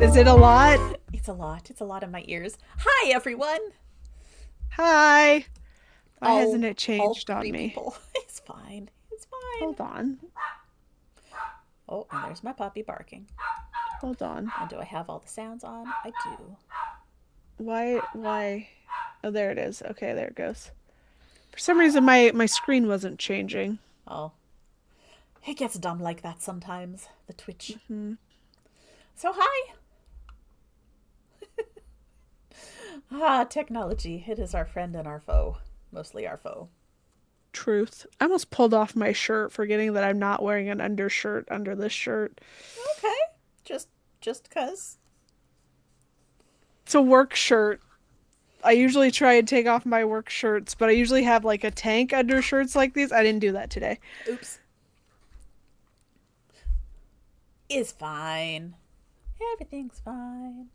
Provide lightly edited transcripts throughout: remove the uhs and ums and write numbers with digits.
Is it a lot? It's a lot. It's a lot in my ears. Hi, everyone. Hi. Why hasn't it All changed on three me? people. It's fine. It's fine. Hold on. Oh, and there's my puppy barking. Hold on. And do I have all the sounds on? I do. Why? Oh, there it is. Okay, there it goes. For some reason, my screen wasn't changing. Oh, it gets dumb like that sometimes. The Twitch. Hmm. So hi. Technology. It is our friend and our foe. Mostly our foe. Truth. I almost pulled off my shirt, forgetting that I'm not wearing an undershirt under this shirt. Okay. Just cause. It's a work shirt. I usually try and take off my work shirts, but I usually have like a tank undershirts like these. I didn't do that today. Oops. Is fine. Everything's fine.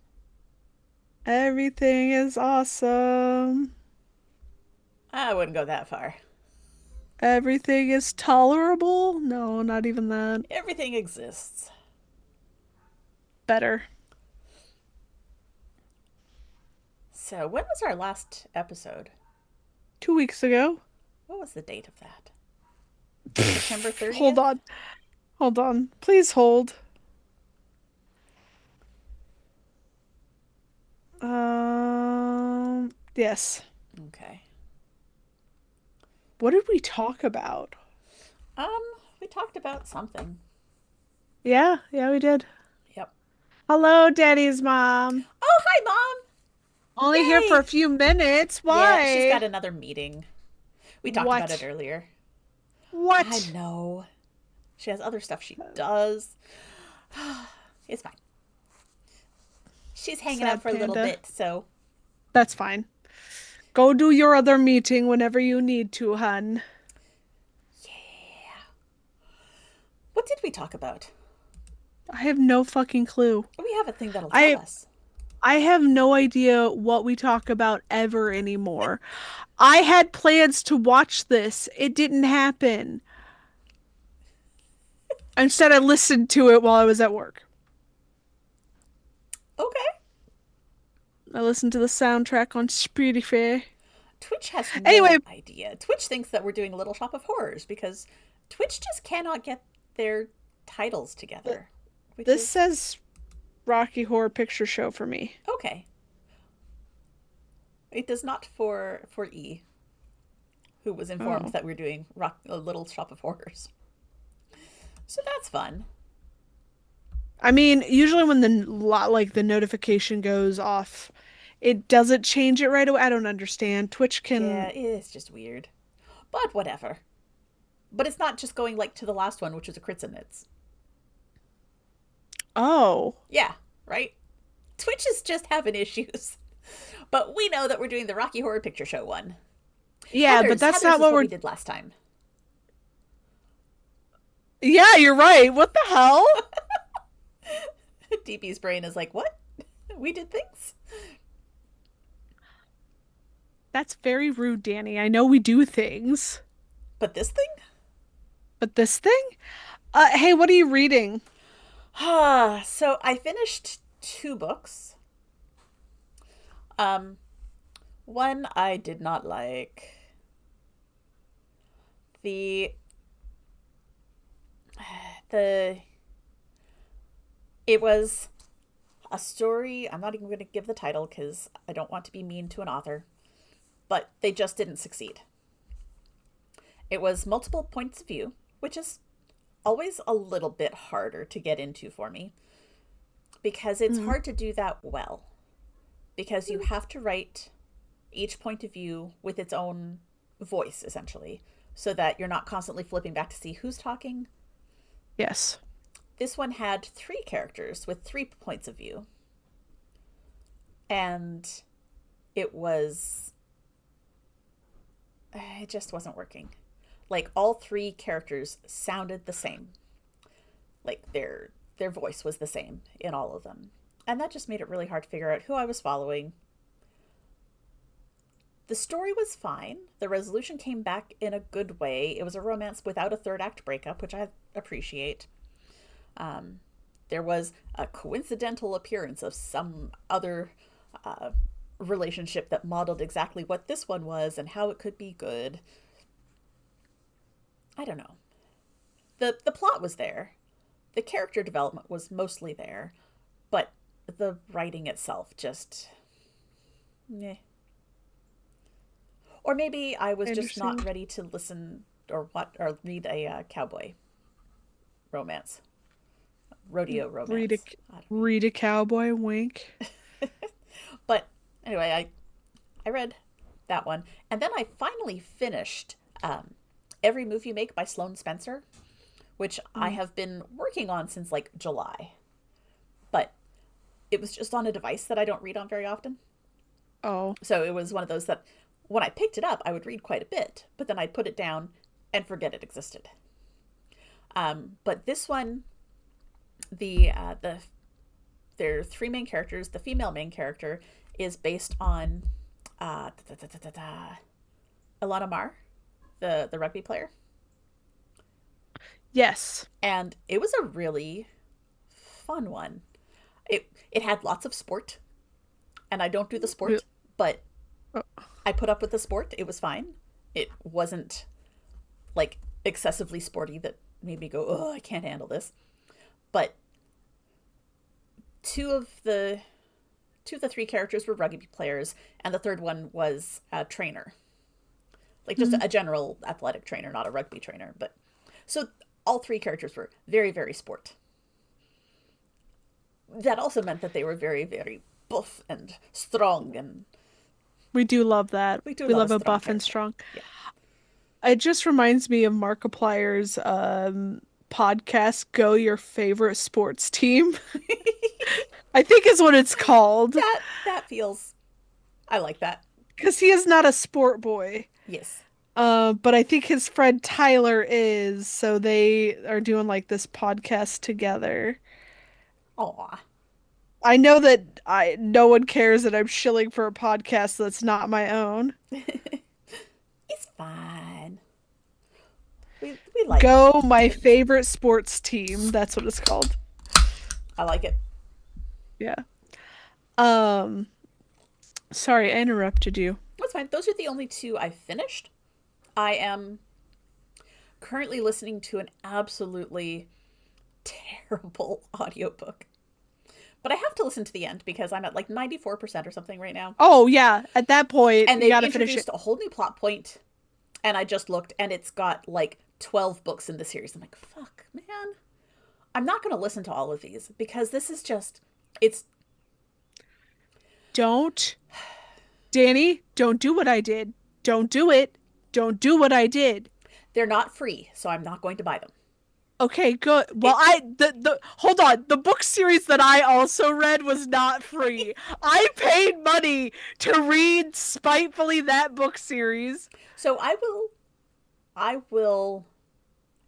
Everything is awesome. I wouldn't go that far. Everything is tolerable? No, not even that. Everything exists. Better. So, when was our last episode? 2 weeks ago. What was the date of that? September 30th? Hold on. Hold on. Please hold. Yes. Okay. What did we talk about? Um, we talked about something. Yeah, we did. Yep. Hello, Daddy's mom. Oh, hi, Mom! Only here for a Yay! few minutes. Yeah, she's got Why? another meeting. We talked about it What? earlier. I What? know. She has other stuff she does. It's fine. She's hanging out Sad for a little panda. bit, so. That's fine. Go do your other meeting whenever you need to, hun. Yeah. What did we talk about? I have no fucking clue. We have a thing that'll tell I us. I have no idea what we talk about ever anymore. I had plans to watch this. It didn't happen. Instead, I listened to it while I was at work. Okay. I listened to the soundtrack on Spotify. Twitch has Anyway, no idea. Twitch thinks that we're doing Little Shop of Horrors because Twitch just cannot get their titles together, which this is says Rocky Horror Picture Show for me. okay. It does not for E, who was informed Oh. that we're doing a Little Shop of Horrors. So that's fun. I mean, usually when the notification goes off, it doesn't change it right away. I don't understand. Twitch Yeah, can. it's just weird, but whatever. But it's not just going like to the last one, which was a crits and nits. Oh. Yeah, right? Twitch is just having issues. But we know that we're doing the Rocky Horror Picture Show one. Yeah, but that's Heather's not is what what we're. we did last time. Yeah, you're right. What the hell? DB's brain is like, what? We did things? That's very rude, Danny. I know we do things, But this thing? but this thing? Hey, what are you reading? So I finished two books. Um, One I did not like. The the it was a story. I'm not even going to give the title because I don't want to be mean to an author, but they just didn't succeed. It was multiple points of view, which is always a little bit harder to get into for me because it's Mm, hard to do that well. Because you have to write each point of view with its own voice, essentially, so that you're not constantly flipping back to see who's talking. yes. This one had three characters with three points of view, and it was. It just wasn't working. Like, all three characters sounded the same. Like, their voice was the same in all of them. And that just made it really hard to figure out who I was following. The story was fine. The resolution came back in a good way. It was a romance without a third act breakup, which I appreciate. Um, there was a coincidental appearance of some other uh, relationship that modeled exactly what this one was and how it could be good. I don't know. The plot was there. The character development was mostly there, but the writing itself just meh. Or maybe I was I just not understand. ready to listen or read a cowboy romance, rodeo Read a romance. read a cowboy wink. But anyway, I read that one, and then I finally finished Every Move You Make by Sloane Spencer, which I Mm. have been working on since like July, but it was just on a device that I don't read on very often. Oh, So it was one of those that when I picked it up, I would read quite a bit, but then I'd put it down and forget it existed. But this one, the there are three main characters. The female main character is based on uh, da, da, da, da, Ilana Mar, the rugby player, yes. and it was a really fun one. It had lots of sport, and I don't do the We- sport, but uh, I put up with the sport. It was fine. It wasn't like excessively sporty that made me go, oh, I can't handle this. But two of the two of the three characters were rugby players, and the third one was a trainer, like just mm, a general athletic trainer, not a rugby trainer. But so all three characters were very, very sport. That also meant that they were very, very buff and strong, and we do love that. we do We love a love a strong buff and character. strong. Yeah. It just reminds me of Markiplier's podcast, Go Your Favorite Sports Team. I think is what it's called. That feels. I like that. Because he is not a sport boy. Yes. But I think his friend Tyler is, so they are doing like this podcast together. Aw. I know that no one cares that I'm shilling for a podcast that's not my own. It's fine. We like. Go my favorite sports team. That's what it's called. I like it. Yeah. Um, sorry, I interrupted you. That's fine. Those are the only two I finished. I am currently listening to an absolutely terrible audiobook. But I have to listen to the end because I'm at like 94% or something right now. Oh yeah, at that point And you they've gotta finish it. introduced a whole new plot point, and I just looked and it's got like 12 books in the series. I'm like, fuck, man. I'm not going to listen to all of these because this is just it's Don't, Danny, don't do what I did. Don't do it. Don't do what I did. they're not free, so I'm not going to buy them. Okay, good. Well, It the hold on. The book series that I also read was not free. I paid money to read spitefully that book series. so I will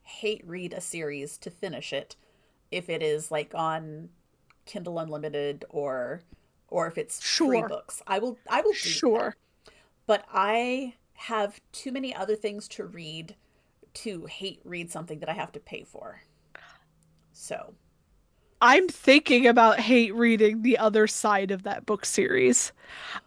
hate read a series to finish it if it is like on Kindle Unlimited or if it's free Sure. books. I will do that. Sure. But I have too many other things to read to hate read something that I have to pay for. So, I'm thinking about hate reading the other side of that book series.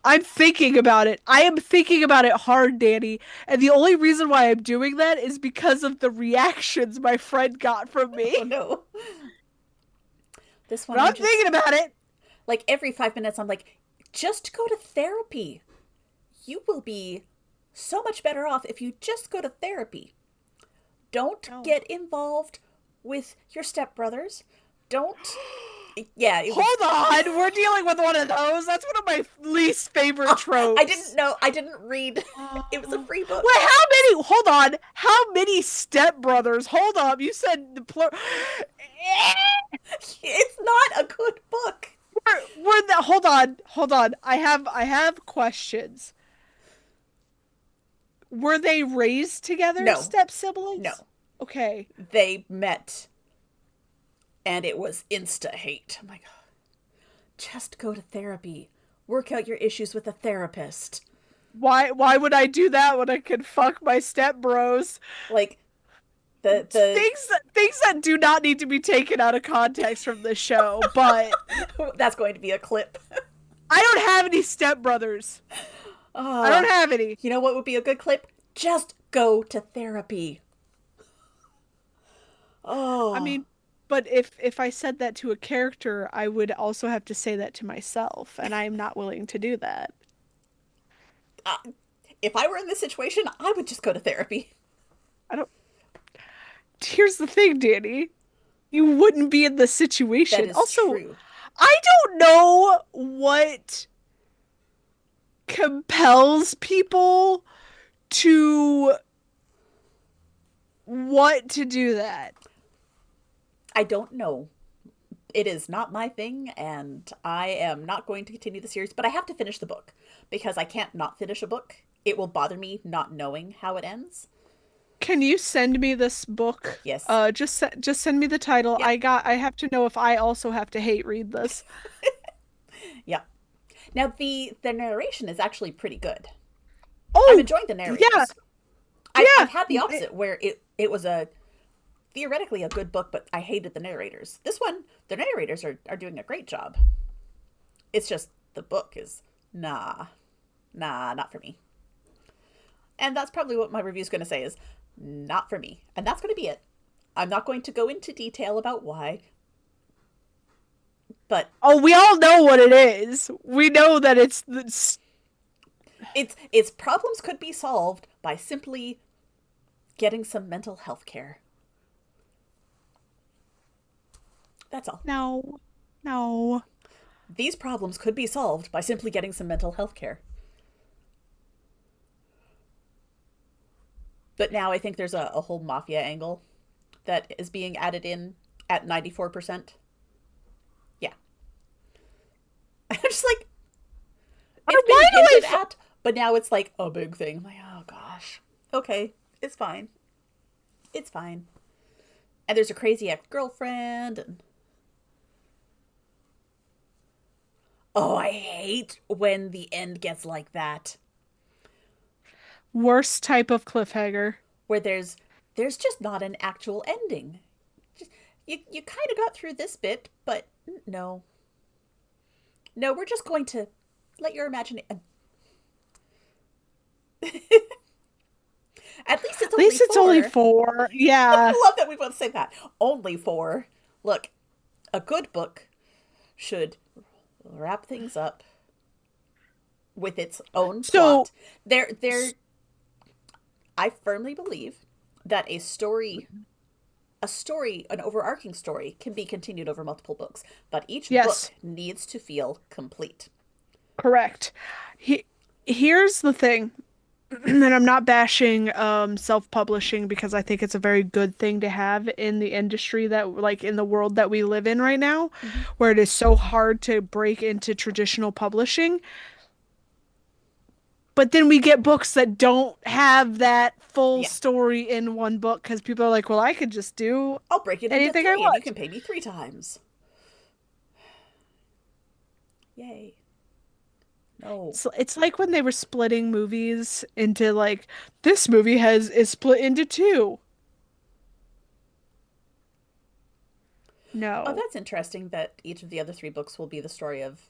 I'm thinking about it. I am thinking about it hard, Danny. And the only reason why I'm doing that is because of the reactions my friend got from me. oh no. This one But I'm I'm just thinking about it. like every 5 minutes I'm like just go to therapy. You will be so much better off if you just go to therapy. Don't No. get involved with your stepbrothers. Don't. Yeah, it was. Hold on. We're dealing with one of those. That's one of my least favorite Oh, I didn't tropes. know. I didn't read. It was a free Wait, book. how many? Hold on. How many stepbrothers? Hold up. You said the plural. It's not a good book. We're the, hold on. Hold on. I have questions. Were they raised together, No, step no. siblings? Okay. They met and it was insta hate. I'm like, just go to therapy. Work out your issues with a therapist. Why would I do that when I could fuck my stepbros? Like the Things that do not need to be taken out of context from the show, but that's going to be a clip. I don't have any stepbrothers. I don't Oh, have any. you know what would be a good clip? Just go to therapy. I Oh, mean, but if I said that to a character, I would also have to say that to myself, and I am not willing to do that. uh, if I were in this situation, I would just go to therapy. I don't. Here's the thing, Danny. You wouldn't be in the That situation. is Also, true. I don't know what compels people to want to do that. I don't know. It is not my thing, and I am not going to continue the series, but I have to finish the book because I can't not finish a book. It will bother me not knowing how it ends. Can you send me this book? Yes. Just send me the title. Yep. I have to know if I also have to hate read this. Yep. Now the narration is actually pretty good. I'm Oh, enjoying the yeah, narrators. I've yeah. had the opposite where it was a theoretically a good book, but I hated the narrators. This one, the narrators are doing a great job. It's just the book is not for me. And that's probably what my review is going to say is not for me. And that's going to be it. I'm not going to go into detail about why, but Oh, we all know what it is. We know that it's its problems could be solved by simply getting some mental health care. That's all. no, no. These problems could be solved by simply getting some mental health care. But now I think there's a whole mafia angle that is being added in at 94%. Yeah. I'm just like, it's Why been do I? hinted at, but now it's like a big thing. I'm like, oh gosh. Okay, it's fine. It's fine. And there's a crazy ex girlfriend. And oh, I hate when the end gets like that, Worst type of cliffhanger. where there's just not an actual ending. Just, you kind of got through this bit, but no, no, we're just going to let your imagination. At least it's At only least it's only four. four. Yeah. I love that we both say that. Only four. Look, a good book should wrap things up with its own So, plot. There I firmly believe that an overarching story can be continued over multiple books, but each yes, book needs to feel complete. correct. He, here's the thing. And I'm not bashing self-publishing because I think it's a very good thing to have in the industry that like in the world that we live in right now, Hmm. where it is so hard to break into traditional publishing. But then we get books that don't have that full Yeah. story in one book because people are like, well, I could just do I'll break it into anything I three and you want. can pay me three times. Yay. No. It's like when they were splitting movies into like this movie has is split into two. Oh, No. that's interesting that each of the other three books will be the story of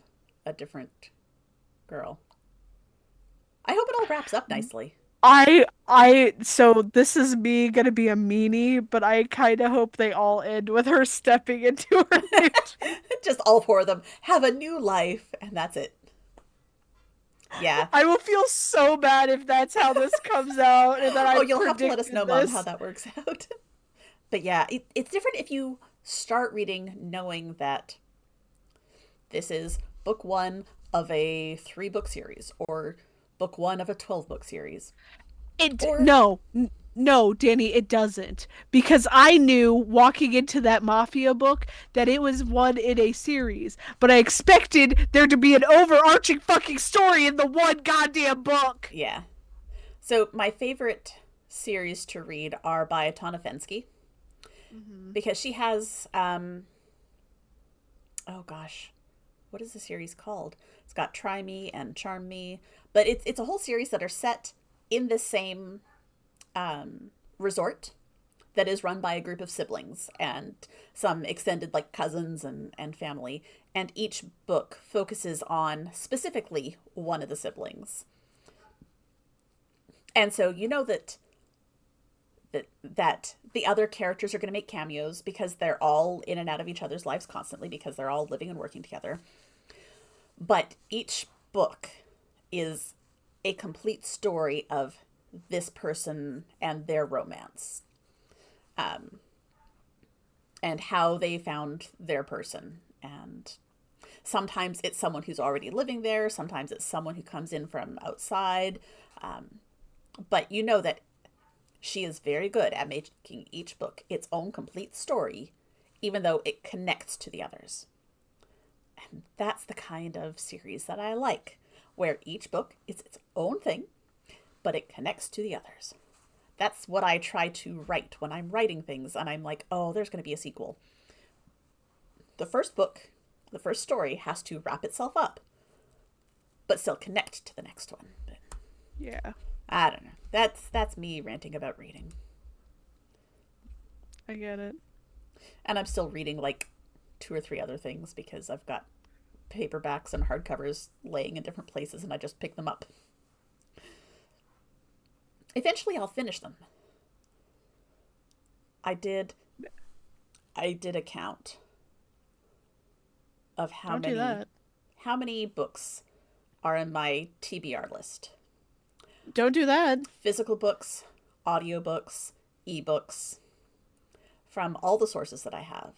a different girl. I hope it all wraps up nicely. So this is me gonna be a meanie, but I kind of hope they all end with her stepping into her new. Just all four of them have a new life, and that's it. Yeah. I will feel so bad if that's how this comes out and that I Oh, you'll have to let us know, predicted Mom, how this. that works out. But yeah, it's different if you start reading knowing that this is book one of a three-book series or book one of a 12-book series. It Or, no, no, Danny, it doesn't. Because I knew walking into that Mafia book that it was one in a series, but I expected there to be an overarching fucking story in the one goddamn book. yeah. So, my favorite series to read are by Tana Fensky Hmm. because she has, oh gosh, what is the series called? It's got Try Me and Charm Me, but it's a whole series that are set in the same resort that is run by a group of siblings and some extended like cousins and family, and each book focuses on specifically one of the siblings. And so you know that the other characters are going to make cameos because they're all in and out of each other's lives constantly because they're all living and working together. But each book is a complete story of this person and their romance, um, and how they found their person. And sometimes it's someone who's already living there, sometimes it's someone who comes in from outside. Um, but you know that she is very good at making each book its own complete story, even though it connects to the others. And that's the kind of series that I like, where each book is its own thing, but it connects to the others. That's what I try to write when I'm writing things and I'm like, oh, there's going to be a sequel. The first book, the first story has to wrap itself up, but still connect to the next one. But Yeah, I don't know. That's me ranting about reading. I get it. And I'm still reading like two or three other things because I've got paperbacks and hardcovers laying in different places and I just pick them up. Eventually I'll finish them. I did I did a count of Don't do that. how many books are in my TBR list. Don't do that. Physical books, audiobooks, ebooks from all the sources that I have.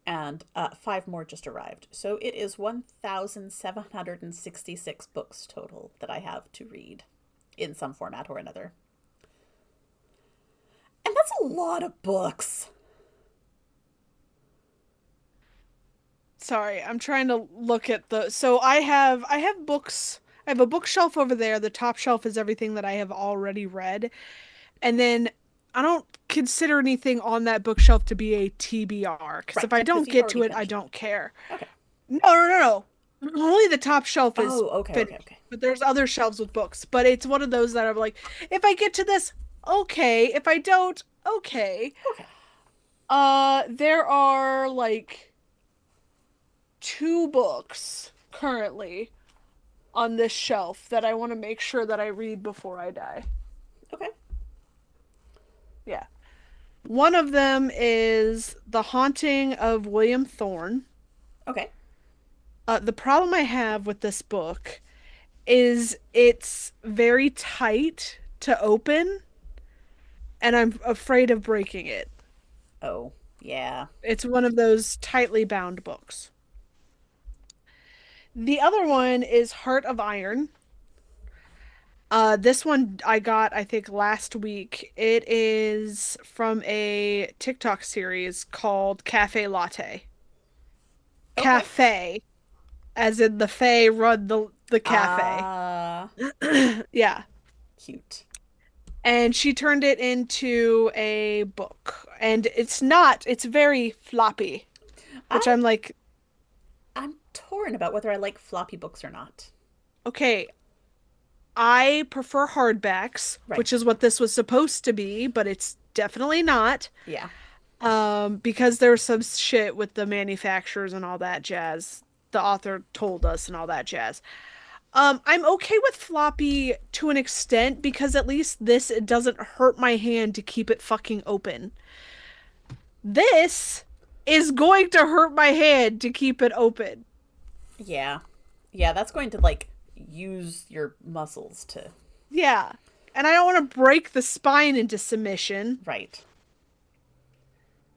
And five more just arrived. So it is 1,766 books total that I have to read in some format or another. And that's a lot of books. Sorry, I'm trying to look at the so I have books. I have a bookshelf over there. The top shelf is everything that I have already read. And then I don't consider anything on that bookshelf to be a TBR because if Right, I because don't you've get already to it, I finished them. don't care. Okay. No, no, no, no. Only the top shelf is Oh, okay, okay, finished. okay. But there's other shelves with books. But it's one of those that I'm like, if I get to this, okay. If I don't, okay. Okay. There are like two books currently on this shelf that I want to make sure that I read before I die. Okay. Yeah. One of them is The Haunting of William Thorne. Okay. The problem I have with this book is it's very tight to open, and I'm afraid of breaking it. Oh, yeah. It's one of those tightly bound books. The other one is Heart of Iron. This one I got, I think, last week. It is from a TikTok series called Cafe Latte. Okay. Cafe, as in the Fae run the cafe. Ah, Yeah. cute. And she turned it into a book. And it's very floppy, which I I'm like, I'm torn about whether I like floppy books or not. okay, I prefer hardbacks, Right. which is what this was supposed to be, but it's definitely not. Yeah. Because there's some shit with the manufacturers and all that jazz. The author told us and all that jazz. I'm okay with floppy to an extent because at least this it doesn't hurt my hand to keep it fucking open. This is going to hurt my hand to keep it open. Yeah. Yeah, that's going to like use your muscles to Yeah. And I don't want to break the spine into submission, right.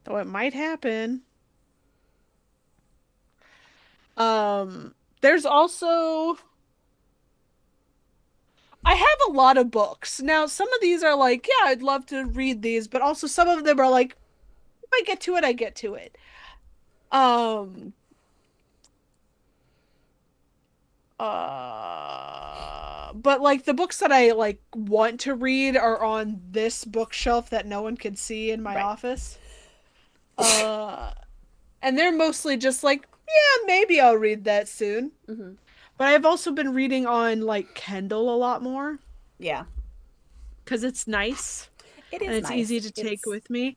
though it might happen. There's also I have a lot of books. Now, some of these are like, yeah, I'd love to read these, but also some of them are like, if I get to it, I get to it. Um, but like the books that I like want to read are on this bookshelf that no one can see in my Right. office. Uh, and they're mostly just like, yeah, maybe I'll read that soon. Mm-hmm. But I've also been reading on like Kindle a lot more Yeah. because it's nice It and is it's easy nice. to take It's with me.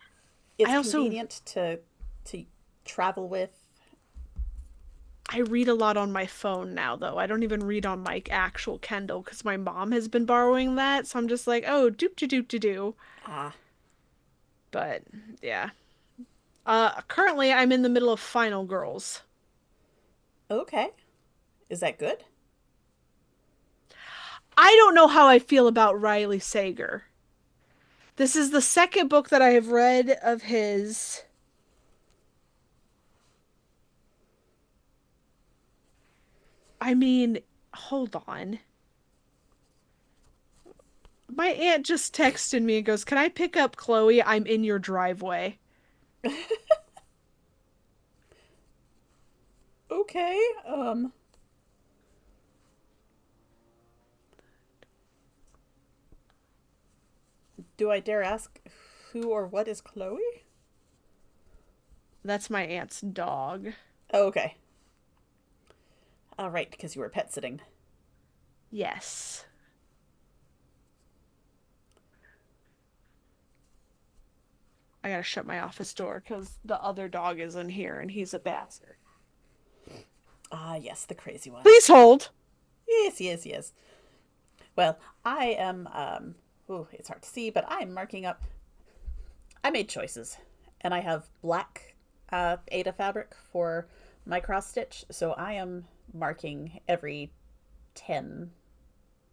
it's I also convenient to travel with. I read a lot on my phone now, though. I don't even read on my actual Kindle because my mom has been borrowing that. So I'm just like, oh, doop to doop to do. Ah, But yeah. Currently I'm in the middle of Final Girls. okay. Is that good? I don't know how I feel about Riley Sager. This is the second book that I have read of his. I mean, hold on. My aunt just texted me and goes, "Can I pick up Chloe? I'm in your driveway." Okay. Do I dare ask who or what is Chloe? That's my aunt's dog. Oh, okay. All right, because you were pet sitting. Yes. I gotta shut my office door because the other dog is in here and he's a bastard. Ah, yes, the crazy one. Please hold. Yes, yes, yes. Well, I am. Oh, it's hard to see, but I'm marking up. I made choices, and I have black Ada fabric for my cross stitch, so I am marking every 10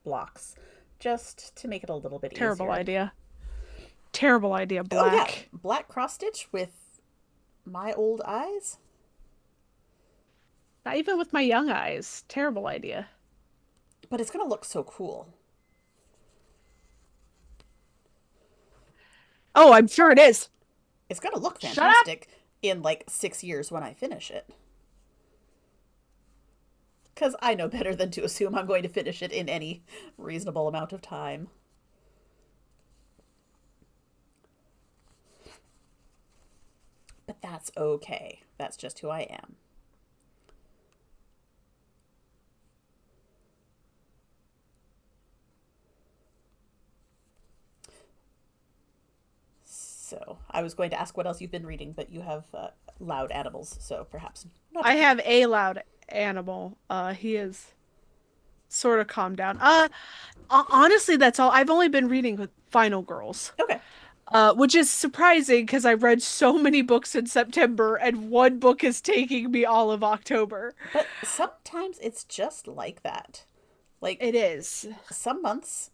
blocks just to make it a little bit Terrible easier. idea. Terrible idea, Oh yeah, Black. black cross stitch with my old eyes. Not even with my young eyes. Terrible idea. But it's gonna look so cool. Oh, I'm sure it is. It's gonna look Shut up. fantastic in like 6 years when I finish it. Because I know better than to assume I'm going to finish it in any reasonable amount of time. But that's okay. That's just who I am. So I was going to ask what else you've been reading, but you have loud animals, so perhaps not to I keep. have a loud animal. He is sort of calmed down. Honestly, that's all. I've only been reading with Final Girls. Okay. Which is surprising because I read so many books in September and one book is taking me all of October. But sometimes it's just like that. Like It is. some months,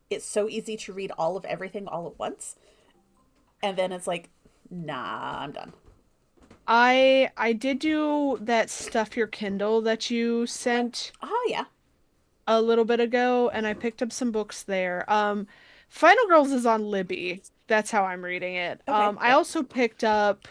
it's so easy to read all of everything all at once. And then it's like, nah, I'm done. I did do that stuff your Kindle that you sent. Oh, yeah. a little bit ago, and I picked up some books there. Final Girls is on Libby. That's how I'm reading it. Okay, I yep. also picked up.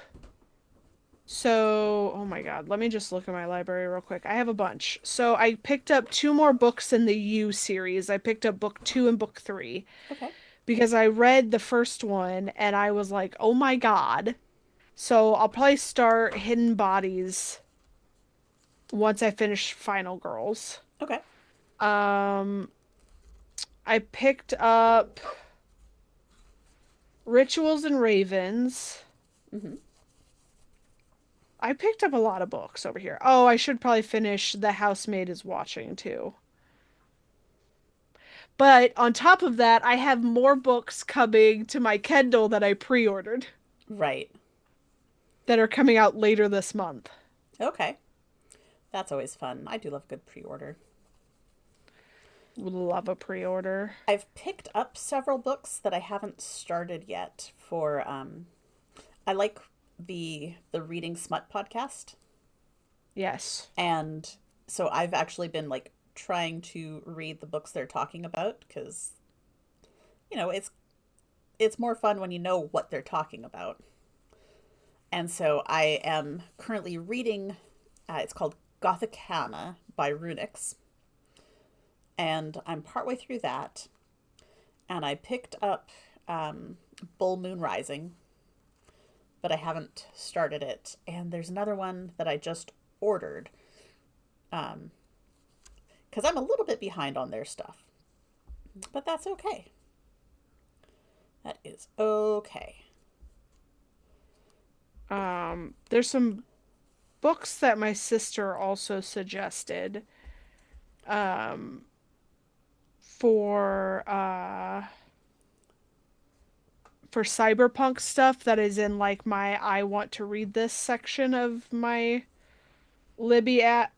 So, oh my God, let me just look at my library real quick. I have a bunch. So I picked up two more books in the You series. I picked up book two and book three Okay, because I read the first one and I was like, oh my God. So I'll probably start Hidden Bodies once I finish Final Girls. okay. Um, I picked up Rituals and Ravens. Mm-hmm. I picked up a lot of books over here. Oh, I should probably finish The Housemaid is Watching too. But on top of that, I have more books coming to my Kindle that I pre-ordered Right. that are coming out later this month. Okay. That's always fun. I do love a good pre-order. Love a pre-order. I've picked up several books that I haven't started yet for I like the Reading Smut podcast. Yes. And so I've actually been like trying to read the books they're talking about because it's more fun when you know what they're talking about. And so I am currently reading it's called Gothicana by Runix, and I'm partway through that. And I picked up Bull Moon Rising, but I haven't started it. And there's another one that I just ordered because I'm a little bit behind on their stuff, but that's okay. That is okay. There's some books that my sister also suggested um for for cyberpunk stuff that is in like my I want to read this section of my Libby app.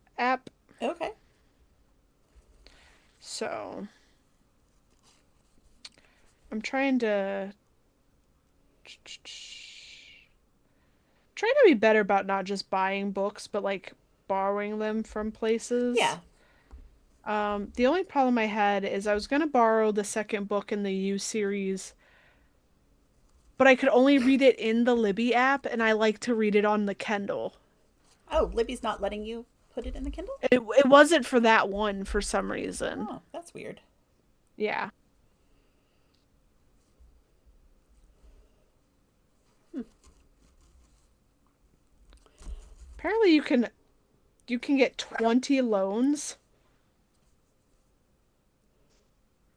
Okay. So I'm trying to be better about not just buying books, but like borrowing them from places. Yeah. The only problem I had is I was gonna borrow the second book in the U series, but I could only read it in the Libby app, and I like to read it on the Kindle. Oh, Libby's not letting you put it in the Kindle? It wasn't for that one for some reason. Oh, that's weird. Yeah. Hmm. Apparently you can get 20 loans.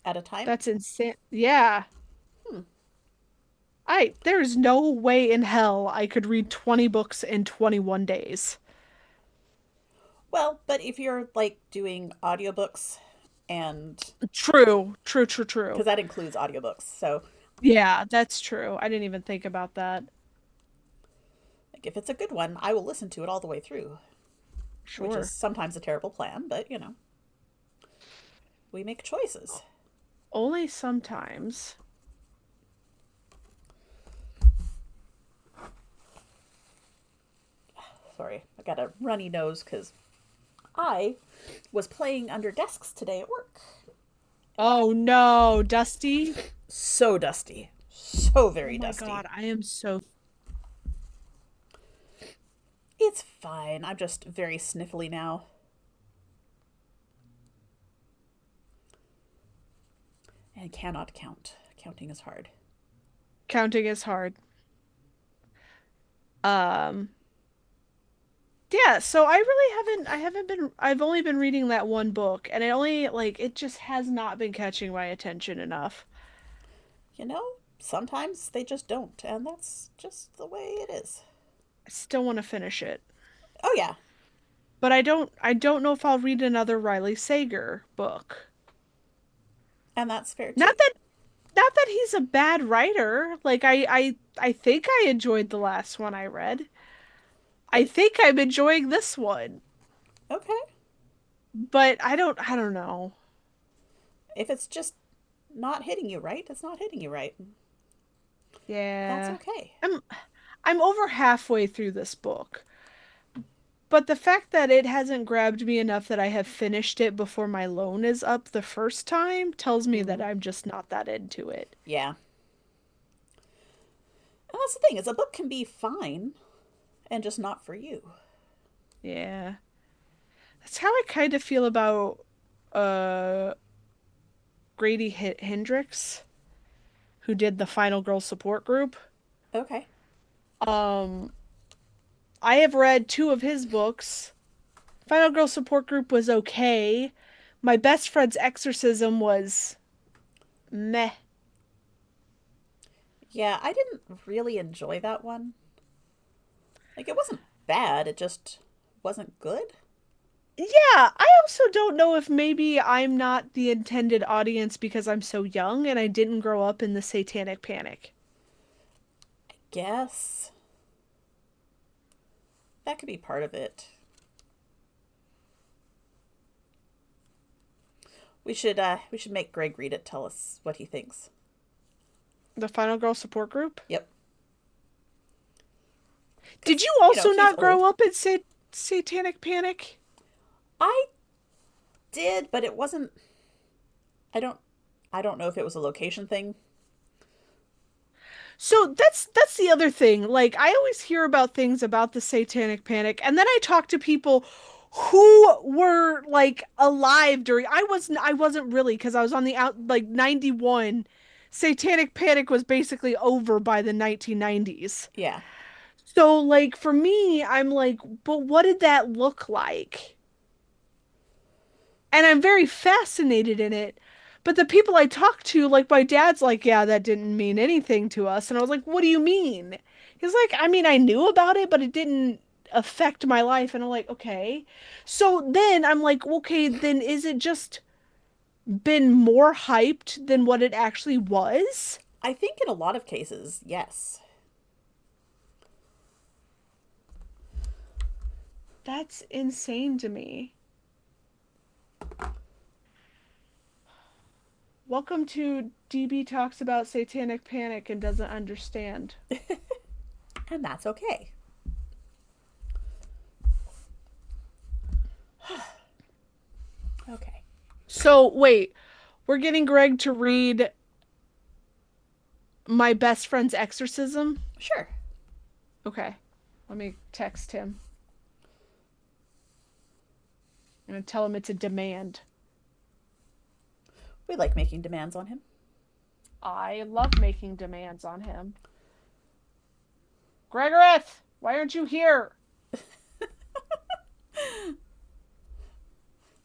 At a time? That's insane. Yeah. Hmm. There's no way in hell I could read 20 books in 21 days. Well, but if you're like doing audiobooks and True, true, true, true. because that includes audiobooks. So, Yeah, that's true. I didn't even think about that. like if it's a good one, I will listen to it all the way through, which is Sure. sometimes a terrible plan, but we make choices. Only sometimes. Sorry, I got a runny nose because I was playing under desks today at work. Oh no, Dusty. So dusty. So Oh very my dusty. God, I am so. It's fine. I'm just very sniffly now. And cannot count. Counting is hard. Counting is hard. Um, yeah, so I've only been reading that one book and it just has not been catching my attention enough. Sometimes they just don't, and that's just the way it is. I still want to finish it. Oh, yeah, But I don't know if I'll read another Riley Sager book. and that's fair too. Not that not that he's a bad writer. Like I think I enjoyed the last one I read. But I think I'm enjoying this one, okay. but I don't know. If it's just not hitting you right, it's not hitting you right. That's Yeah. okay. I'm I'm over halfway through this book, But the fact that it hasn't grabbed me enough that I have finished it before my loan is up the first time tells me that Mm, I'm just not that into it. yeah. And that's the thing, is a book can be fine and just not for you. Yeah. That's how I kind of feel about uh Grady Hendrix, who did the Final Girl support group. Okay. Um, I have read two of his books. Final Girl support group was okay. My best friend's exorcism was meh. Yeah, I didn't really enjoy that one. Like, it wasn't bad, it just wasn't good. Yeah, I also don't know if maybe I'm not the intended audience because I'm so young and I didn't grow up in the Satanic Panic. Guess that could be part of it. We should make Greg read it, tell us what he thinks. The Final Girl support group? Yep. Did you Because, also he's not old. grow up in Satanic Panic? I did, but it wasn't. I don't. I don't know if it was a location thing. So that's the other thing. Like I always hear about things about the Satanic Panic, and then I talk to people who were like alive during I wasn't really because I was on the out like 91. Satanic Panic was basically over by the 1990s. Yeah. So like for me, I'm like, but what did that look like? And I'm very fascinated in it. But the people I talk to, like my dad's like, yeah, that didn't mean anything to us. And I was like, what do you mean? He's like, I mean, I knew about it, but it didn't affect my life. And I'm like, okay. So then I'm like, okay, then is it just been more hyped than what it actually was? I think in a lot of cases, yes. That's insane to me. Welcome to DB talks about Satanic Panic and doesn't understand. And that's okay. Okay. So wait, we're getting Greg to read my best friend's exorcism. Sure. Okay, let me text him. I'm gonna tell him it's a demand. We like making demands on him. I love making demands on him. Gregoreth, why aren't you here?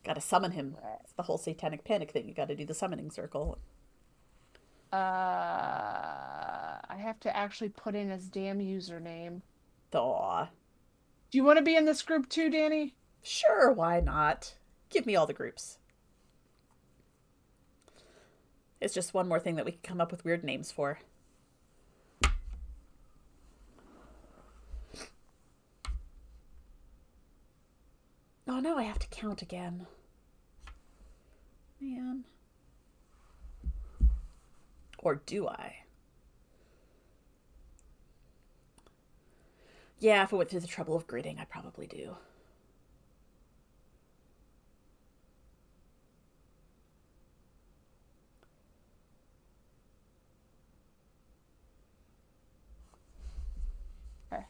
Gotta summon him. It's the whole satanic panic thing. You gotta do the summoning circle. I have to actually put in his damn username. Aw. Do you want to be in this group too, Danny? Sure, why not? Give me all the groups. It's just one more thing that we can come up with weird names for. Oh no, I have to count again. Man. Or do I? Yeah, if I went through the trouble of grading, I probably do. Okay.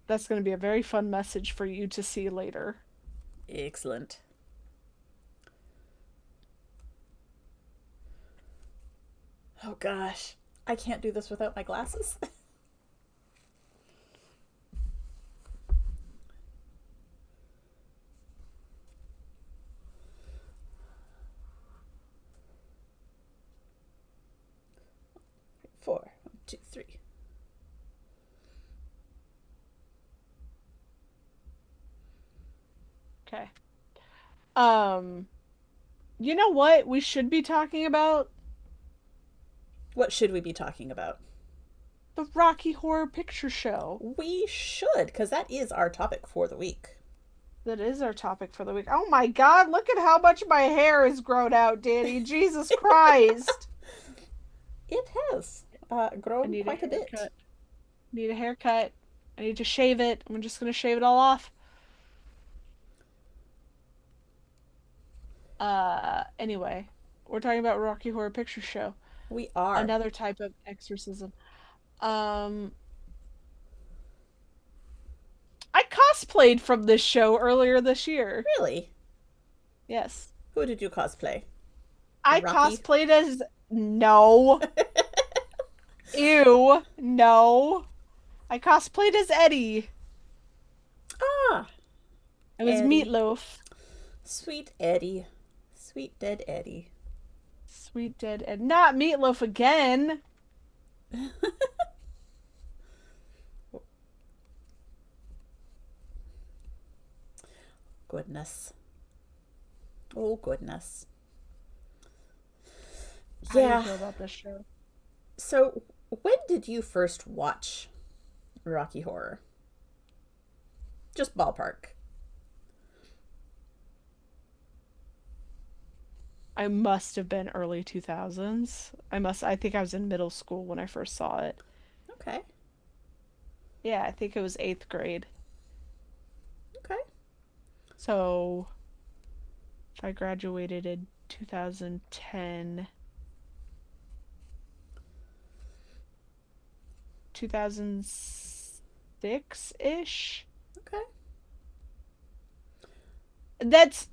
That's going to be a very fun message for you to see later. Excellent. Oh gosh, I can't do this without my glasses. 4, 1, 2, 3. Okay. Um, you know what we should be talking about? What should we be talking about? The Rocky Horror Picture Show. We should, because that is our topic for the week. That is our topic for the week. Oh my God, look at how much my hair has grown out, Danny. Jesus Christ. It has I grown need a quite a bit. haircut. Need a haircut. I need to shave it. I'm just gonna shave it all off. Anyway, we're talking about Rocky Horror Picture Show, We are. another type of exorcism. Um, I cosplayed from this show earlier this year. Really? Yes. Who did you cosplay? I Rocky? cosplayed as no. Ew, no. I cosplayed as Eddie. Ah, I was Eddie. Meatloaf. Sweet Eddie. Sweet dead Eddie. Sweet dead and not Meatloaf again. Goodness. Oh, goodness. How do you Yeah. feel about this show? So, when did you first watch Rocky Horror? Just ballpark. I must have been early 2000s. I think I was in middle school when I first saw it. Okay. Yeah, I think it was 8th grade. Okay. So, if I graduated in 2010, 2006-ish. Okay. That's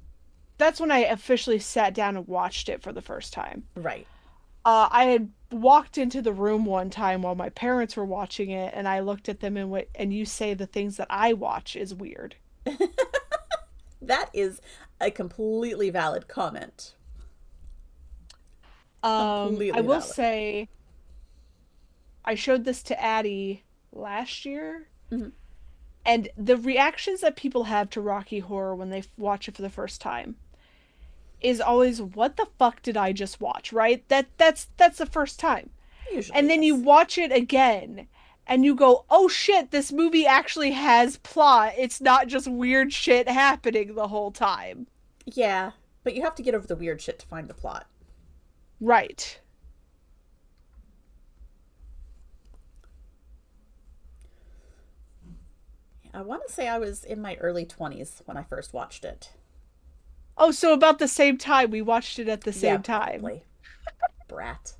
that's when I officially sat down and watched it for the first time. Right. I had walked into the room one time while my parents were watching it, and I looked at them and went, "And you say the things that I watch is weird." That is a completely valid comment. I Completely will valid. say I showed this to Addie last year, Mhm. and the reactions that people have to Rocky Horror when they watch it for the first time is always, "What the fuck did I just watch?" Right? That's the first time. And Usually, then you yes. watch it again and you go, "Oh shit, this movie actually has plot. It's not just weird shit happening the whole time." Yeah, but you have to get over the weird shit to find the plot. Right. I want to say I was in my early 20s when I first watched it. Oh, so about the same time we watched it at the Yeah, same time. probably. Brat.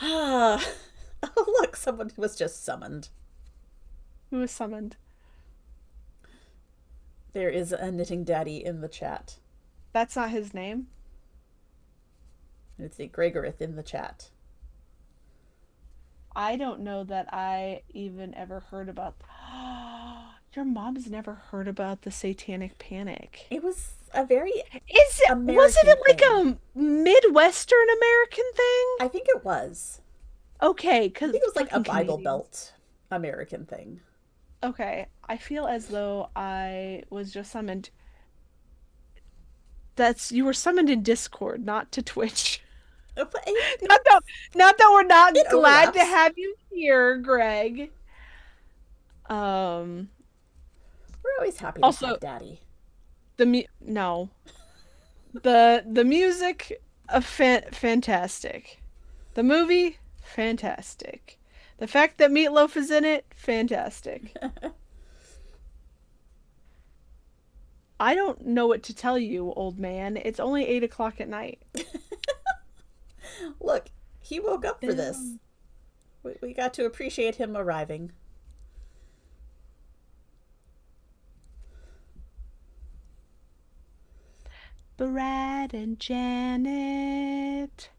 Ah. Oh, look, someone was just summoned. Who was summoned? There is a knitting daddy in the chat. That's not his name. It's a Gregorith in the chat. I don't know that I even ever heard about. Your mom's never heard about the Satanic Panic. It was a very Wasn't American it like thing. a Midwestern American thing? I think it was. Okay, I because think it was like a fucking Bible Canadians. Belt American thing. Okay, I feel as though I was just summoned. That's you were summoned in Discord, not to Twitch. But it, Not that not that we're it not glad to overlaps. have you here, Greg. Um We're always happy to Also have daddy. no. The music fantastic. The movie fantastic. The fact that Meatloaf is in it fantastic. I don't know what to tell you, old man. It's only 8 o'clock at night. Look, he woke up for this. Damn. We got to appreciate him arriving. Brad and Janet.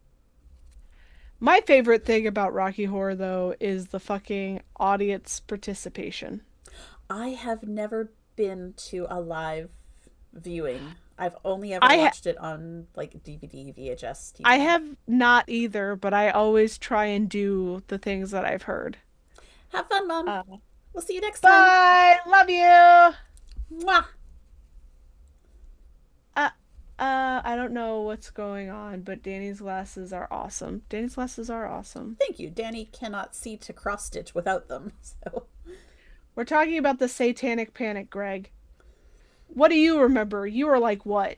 My favorite thing about Rocky Horror, though, is the fucking audience participation. I have never been to a live viewing. I've only ever I ha watched it on like DVD, VHS, I TV. have not either, but I always try and do the things that I've heard. Have fun, Mom. Uh, We'll see you next time. Bye. Love you. Mwah. Uh, I don't know what's going on, but Danny's glasses are awesome. Danny's glasses are awesome. Thank you. Danny cannot see to cross stitch without them. So We're talking about the Satanic Panic, Greg. What do you remember? You were like what,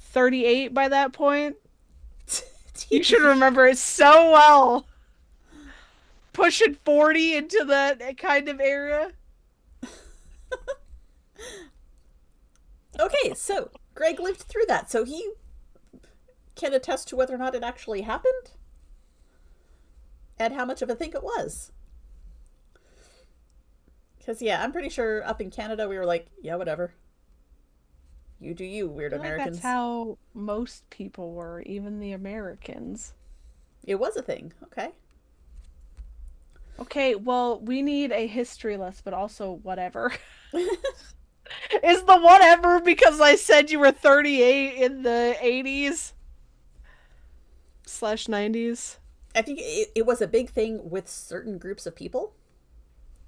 38 by that point? You should TV. remember it so well. pushing 40 into that kind of era. Okay, so Greg lived through that, so he can attest to whether or not it actually happened and how much of a thing it was. Because, yeah, I'm pretty sure up in Canada we were like, yeah, whatever. You do you, I weird feel like that's Americans. how most people were, even the Americans. It was a thing, okay? Okay, well, we need a history lesson, but also whatever. Is the whatever because I said you were 38 in the 80s slash 90s? I think it was a big thing with certain groups of people,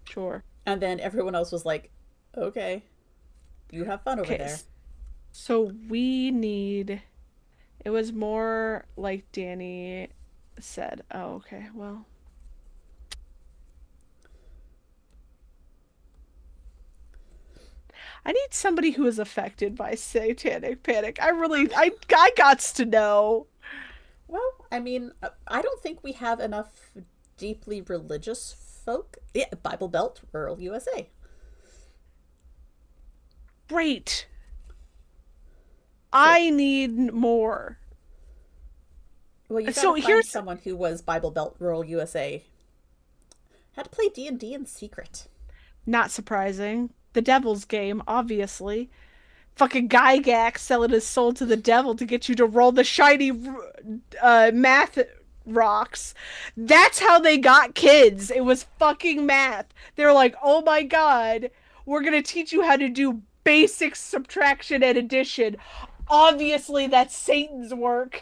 Sure. and then everyone else was like, okay, you have fun over Okay, there. so we need. It was more like Danny said. Oh, okay. Well, I need somebody who is affected by satanic panic. I gots to know. Well, I mean, I don't think we have enough deeply religious folk. Yeah, Bible Belt, rural USA. Great. So, I need more. well, you got to So find here's someone who was Bible Belt, rural USA. Had to play D&D in secret. not surprising. The devil's game, obviously. Fucking Gygax selling his soul to the devil to get you to roll the shiny math rocks. That's how they got kids. It was fucking math. They were like, oh my god, we're gonna teach you how to do basic subtraction and addition. Obviously, that's Satan's work.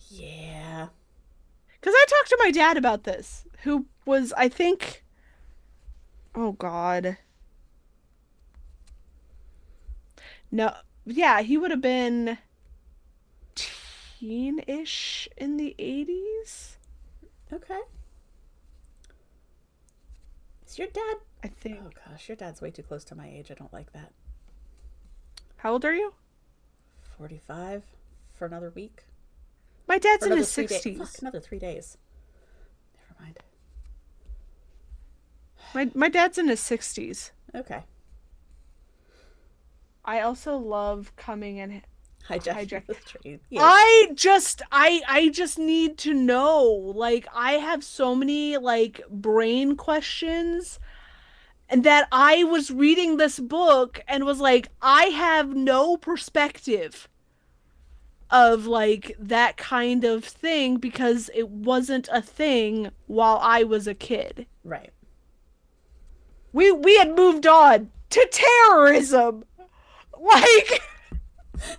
Yeah. Because I talked to my dad about this, who was, I think, oh god. No, yeah, he would have been teen-ish in the 80s, Okay. Is your dad? I Oh think. gosh, your dad's way too close to my age. I don't like that. How old are you? 45 for another week? My For dad's in another his 3 days? Fuck, 60s. another 3 days. Never mind. My dad's in his 60s. Okay. I also love coming and Hijacking hijack. the train. Yes. I just need to know. Like I have so many like brain questions and that I was reading this book and was like I have no perspective of like that kind of thing because it wasn't a thing while I was a kid. Right. We had moved on to terrorism. Like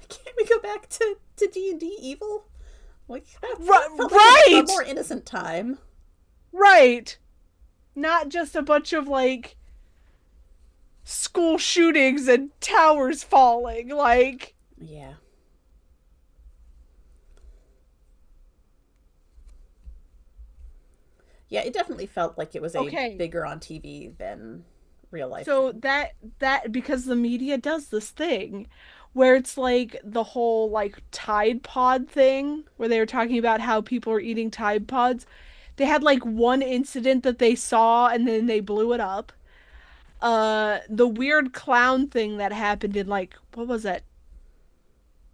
Can't we go back to D&D evil? Like that felt like a right. more innocent time. Right. Not just a bunch of like school shootings and towers falling. Like, Yeah. Yeah, it definitely felt like it was a okay. bigger on TV than real life So thing. that because the media does this thing where it's like the whole like Tide Pod thing where they were talking about how people are eating Tide Pods. They had like one incident that they saw and then they blew it up. The weird clown thing that happened in like what was that?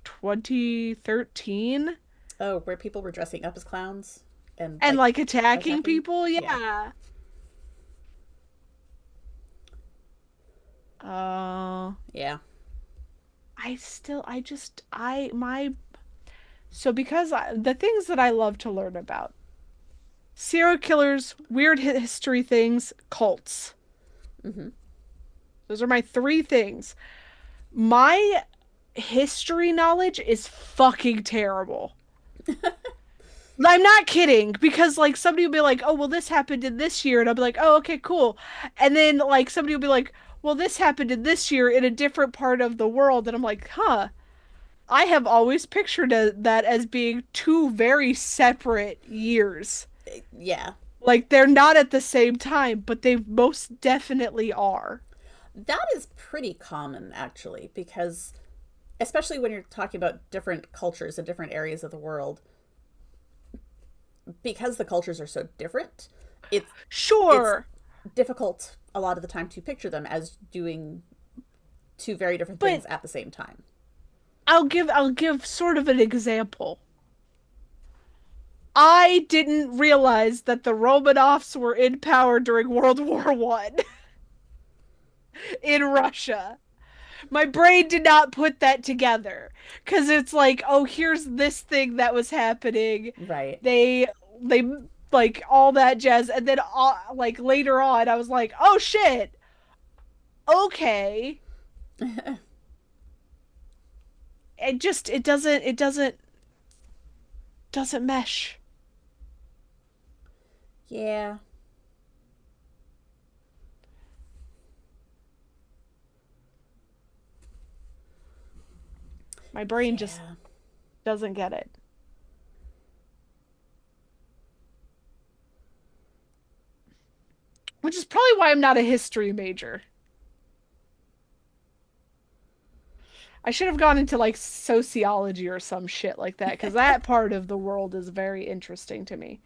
2013 Oh, where people were dressing up as clowns and and like like attacking attacking? people. Yeah. Yeah. Uh Yeah. I just my so because the things that I love to learn about serial killers, weird history things, cults. Mm-hmm. Those are my three things. My history knowledge is fucking terrible. I'm not kidding because like somebody will be like, "Oh, well this happened in this year." And I'll be like, "Oh, okay, cool." And then like somebody will be like, "Well, this happened in this year in a different part of the world." And I'm like, "Huh. I have always pictured that as being two very separate years. Yeah. Like they're not at the same time, but they most definitely are." That is pretty common actually because especially when you're talking about different cultures in different areas of the world, because the cultures are so different, it's Sure, difficult a lot of the time to picture them as doing two very different but things at the same time. I'll give sort of an example. I didn't realize that the Romanovs were in power during World War One in Russia. My brain did not put that together because it's like, oh, here's this thing that was happening. Right. They they like all that jazz, and then like later on, I was like, oh shit, okay. It doesn't mesh. Yeah. My brain just Yeah. doesn't get it. Which is probably why I'm not a history major. I should have gone into like sociology or some shit like that because that part of the world is very interesting to me.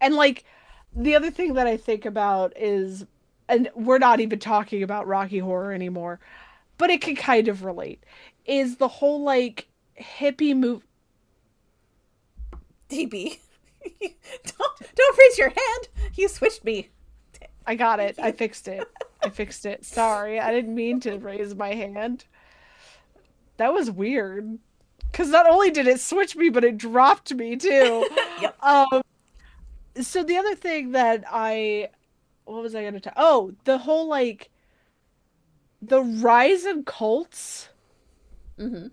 And like the other thing that I think about is, and we're not even talking about Rocky Horror anymore, but it can kind of relate, is the whole like hippie move. DB. Don't raise your hand. You switched me. I got Thank it. I you. fixed it. I fixed it. Sorry. I didn't mean to raise my hand. That was weird. Because not only did it switch me, but it dropped me too. Yep. Um, so the other thing that what was I gonna tell? Oh, the whole like the rise in cults. Mm-hmm.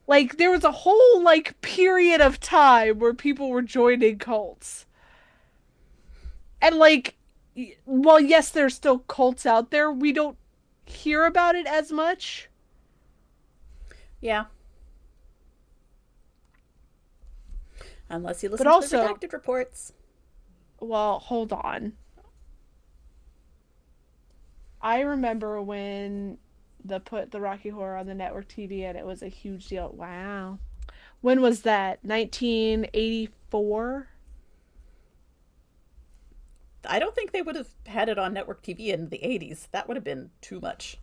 Like there was a whole like period of time where people were joining cults. And like well, yes, there's still cults out there. We don't hear about it as much. Yeah. Unless you But listen to the also, redacted reports. well, hold on. I remember when put the Rocky Horror on the network TV and it was a huge deal. Wow. When was that? 1984? I don't think they would have had it on network TV in the 80s. That would have been too much.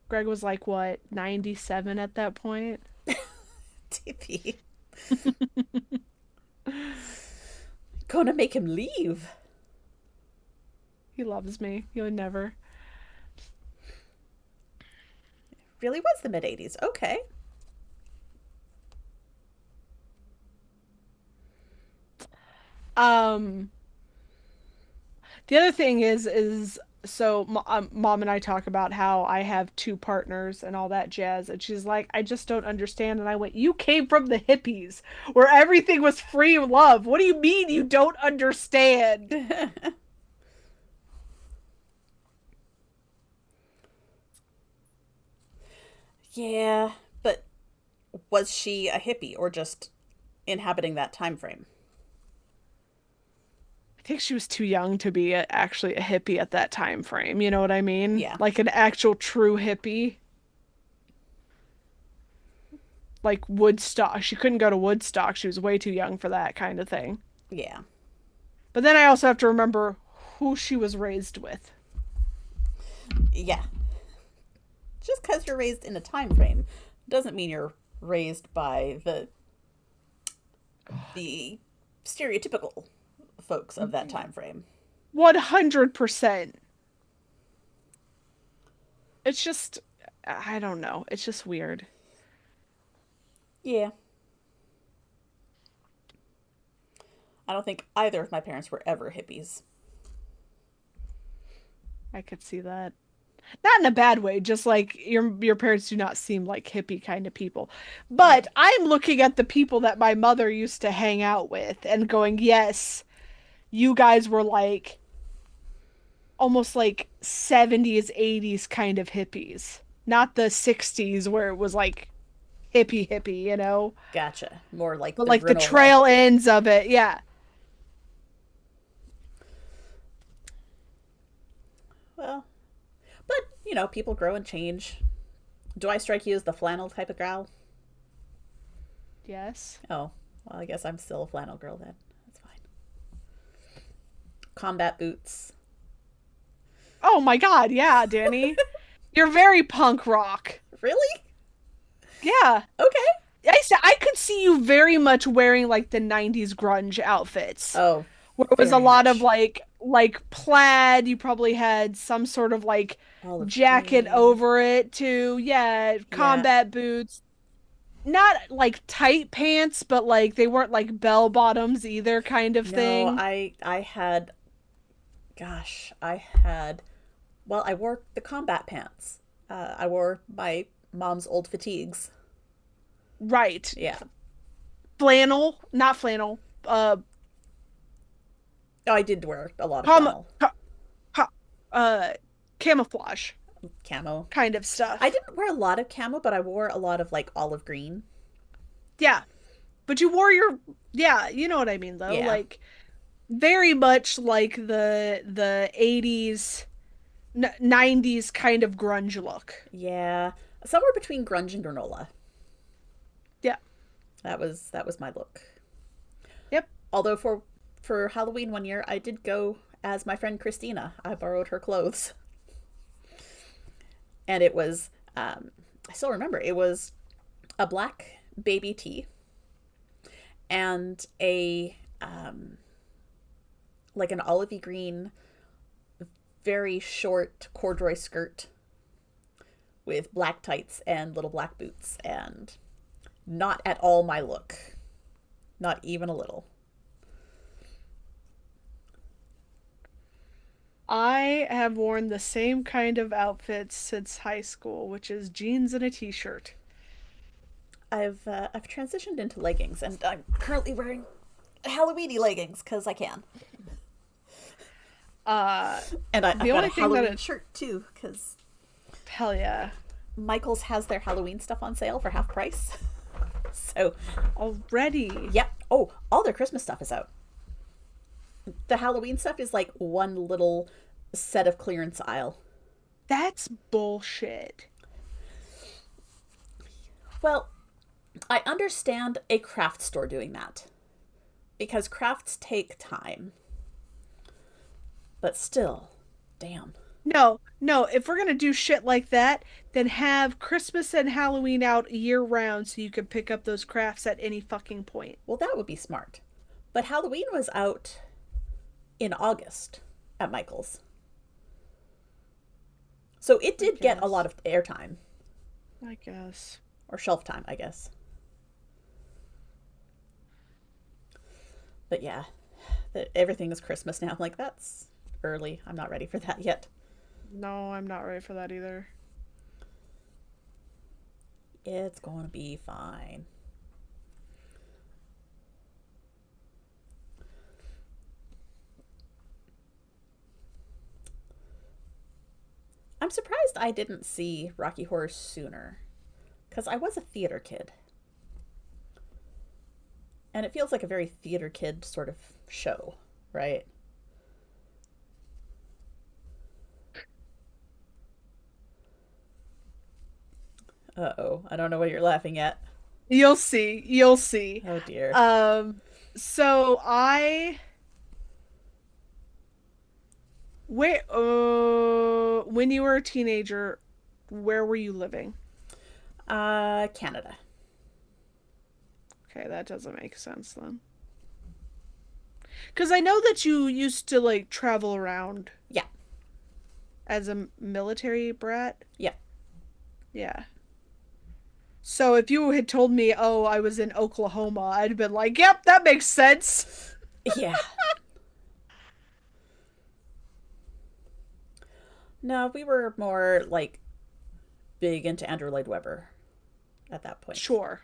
Greg was like what, 97 at that point? TV. Gonna make him leave. He loves me. He would never. Really was the mid 80s. Okay. Um the other thing is so mom and I talk about how I have two partners and all that jazz, and she's like, I just don't understand. And I went, you came from the hippies where everything was free love. What do you mean you don't understand? Yeah, but was she a hippie or just inhabiting that time frame? I think she was too young to be actually a hippie at that time frame. You know what I mean? Yeah. Like an actual true hippie. Like Woodstock. She couldn't go to Woodstock. She was way too young for that kind of thing. Yeah. But then I also have to remember who she was raised with. Yeah. Just because you're raised in a time frame doesn't mean you're raised by the stereotypical folks of that time frame. 100%. It's just, I don't know. It's just weird. Yeah. I don't think either of my parents were ever hippies. I could see that. Not in a bad way, just like your parents do not seem like hippie kind of people. But Right. I'm looking at the people that my mother used to hang out with and going, yes, you guys were like almost like 70s, 80s kind of hippies. Not the 60s where it was like hippie, you know? Gotcha. More like But the like the granola. trail ends of it, yeah. Well, but, people grow and change. Do I strike you as the flannel type of gal? Yes. Oh, well, I guess I'm still a flannel girl then. That's fine. Combat boots. Oh my God, yeah, Danny. You're very punk rock. Really? Yeah. Okay. I could see you very much wearing like the 90s grunge outfits Oh, where it was a very lot of much. like plaid. You probably had some sort of like Olive jacket green. over it too. Yeah, Yeah. combat boots. Not like tight pants, but like they weren't like bell bottoms either kind of No, thing. I had, gosh, I had, well, I wore the combat pants. I wore my mom's old fatigues. Right. Yeah. Flannel, not flannel. Oh, I did wear a lot of Com, flannel. co, co, uh camouflage Camo. kind of I stuff. didn't wear a lot of camo, but I wore a lot of like olive green. Yeah. But you wore your, yeah, you know what I mean though. Yeah. Like very much like the 80s 90s kind of grunge look. Yeah. Somewhere between grunge and granola. Yeah. That was my look. Yep. Although for Halloween one year I did go as my friend Christina. I borrowed her clothes. And it was I still remember it was a black baby tee and a like an olivey green very short corduroy skirt with black tights and little black boots, and not at all my look. Not even a little. I have worn the same kind of outfits since high school, which is jeans and a t-shirt. I've transitioned into leggings, and I'm currently wearing Halloweeny leggings because I can. Uh, And I've the got a only thing that Halloween it, shirt too because hell yeah, Michael's has their Halloween stuff on sale for half price. So, already. yep. Oh, all their Christmas stuff is out. The Halloween stuff is like one little set of clearance aisle. That's bullshit. Well, I understand a craft store doing that because crafts take time. But still, damn. No, no, if we're gonna do shit like that, then have Christmas and Halloween out year round so you can pick up those crafts at any fucking point. Well, that would be smart. But Halloween was out in August at Michael's. So it I did get a lot guess. of airtime I guess. or shelf time, I guess. But yeah, everything is Christmas now. I'm like, that's early. I'm not ready for that yet. No, I'm not ready for that either. It's going to be fine. I'm surprised I didn't see Rocky Horror sooner because I was a theater kid. And it feels like a very theater kid sort of show, right? Uh oh. I don't know what you're laughing at. You'll see. You'll see. Oh dear. Um, so I wait, when you were a teenager, where were you living? Canada. Okay, that doesn't make sense then. Because I know that you used to like travel around Yeah. as a military brat. Yeah. Yeah. So if you had told me, oh, I was in Oklahoma, I'd have been like, yep, that makes sense. Yeah. No, we were more like big into Andrew Lloyd Webber at that point. Sure.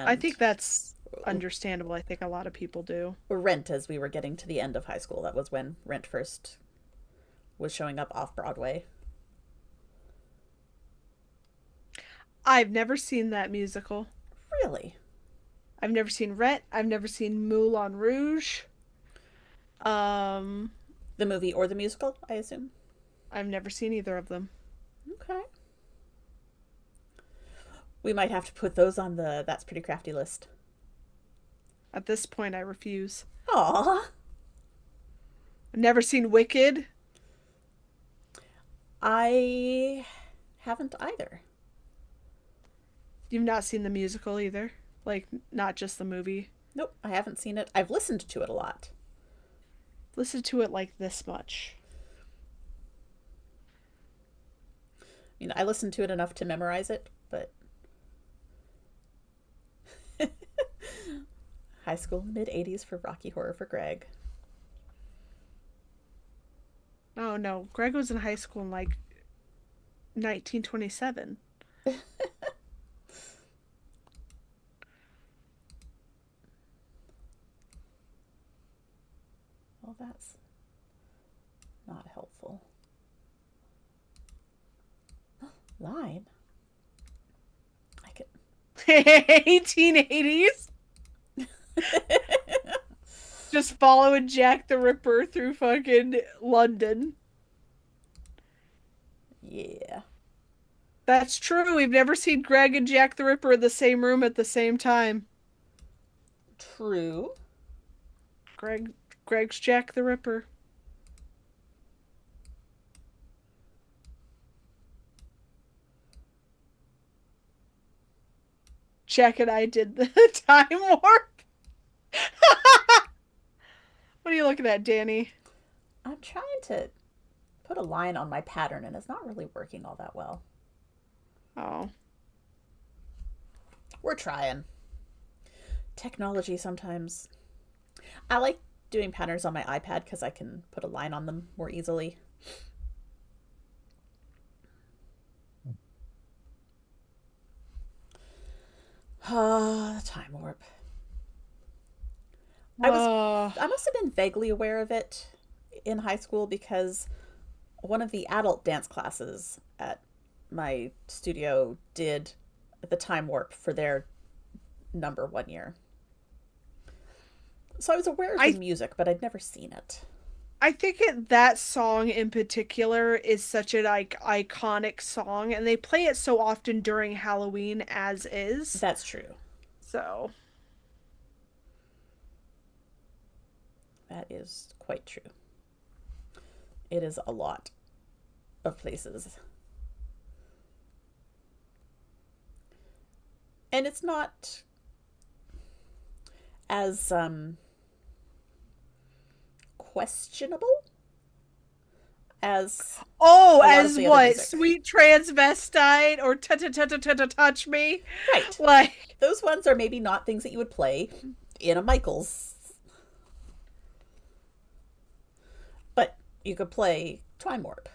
I And think that's understandable. I think a lot of people do. Rent, as we were getting to the end of high school. That was when Rent first was showing up off Broadway. I've never seen that musical. Really? I've never seen Rent. I've never seen Moulin Rouge. Um, The movie or the musical, I assume? I've never seen either of them. Okay. We might have to put those on the That's Pretty Crafty list. At this point, I refuse. Aw. I've never seen Wicked. I haven't either. You've not seen the musical either. Like, not just the movie. Nope, I haven't seen it. I've listened to it a lot. Listen to it like this much. I listened to it enough to memorize it, but high school mid 80s for Rocky Horror for Greg. Oh no, Greg was in high school in like 1927. Well, that's not helpful. Line? I could. 1880s. Just following Jack the Ripper through fucking London. Yeah. That's true. We've never seen Greg and Jack the Ripper in the same room at the same time. True. Greg's Jack the Ripper. Jack and I did the time warp. What are you looking at, Danny? I'm trying to put a line on my pattern and it's not really working all that well. Oh. We're trying. Technology sometimes. I like doing patterns on my iPad because I can put a line on them more easily. Ah, time warp. I was Uh, I must have been vaguely aware of it in high school because one of the adult dance classes at my studio did the time warp for their number 1 year. So I was aware of the I music, but I'd never seen it. I think that song in particular is such an like iconic song, and they play it so often during Halloween as is. That's true. So, That is quite true. It is a lot of places. And it's not as questionable as oh, a lot of as the other what? music. Sweet transvestite or touch me? Right. Like, Those ones are maybe not things that you would play in a Michaels, but you could play Time Warp.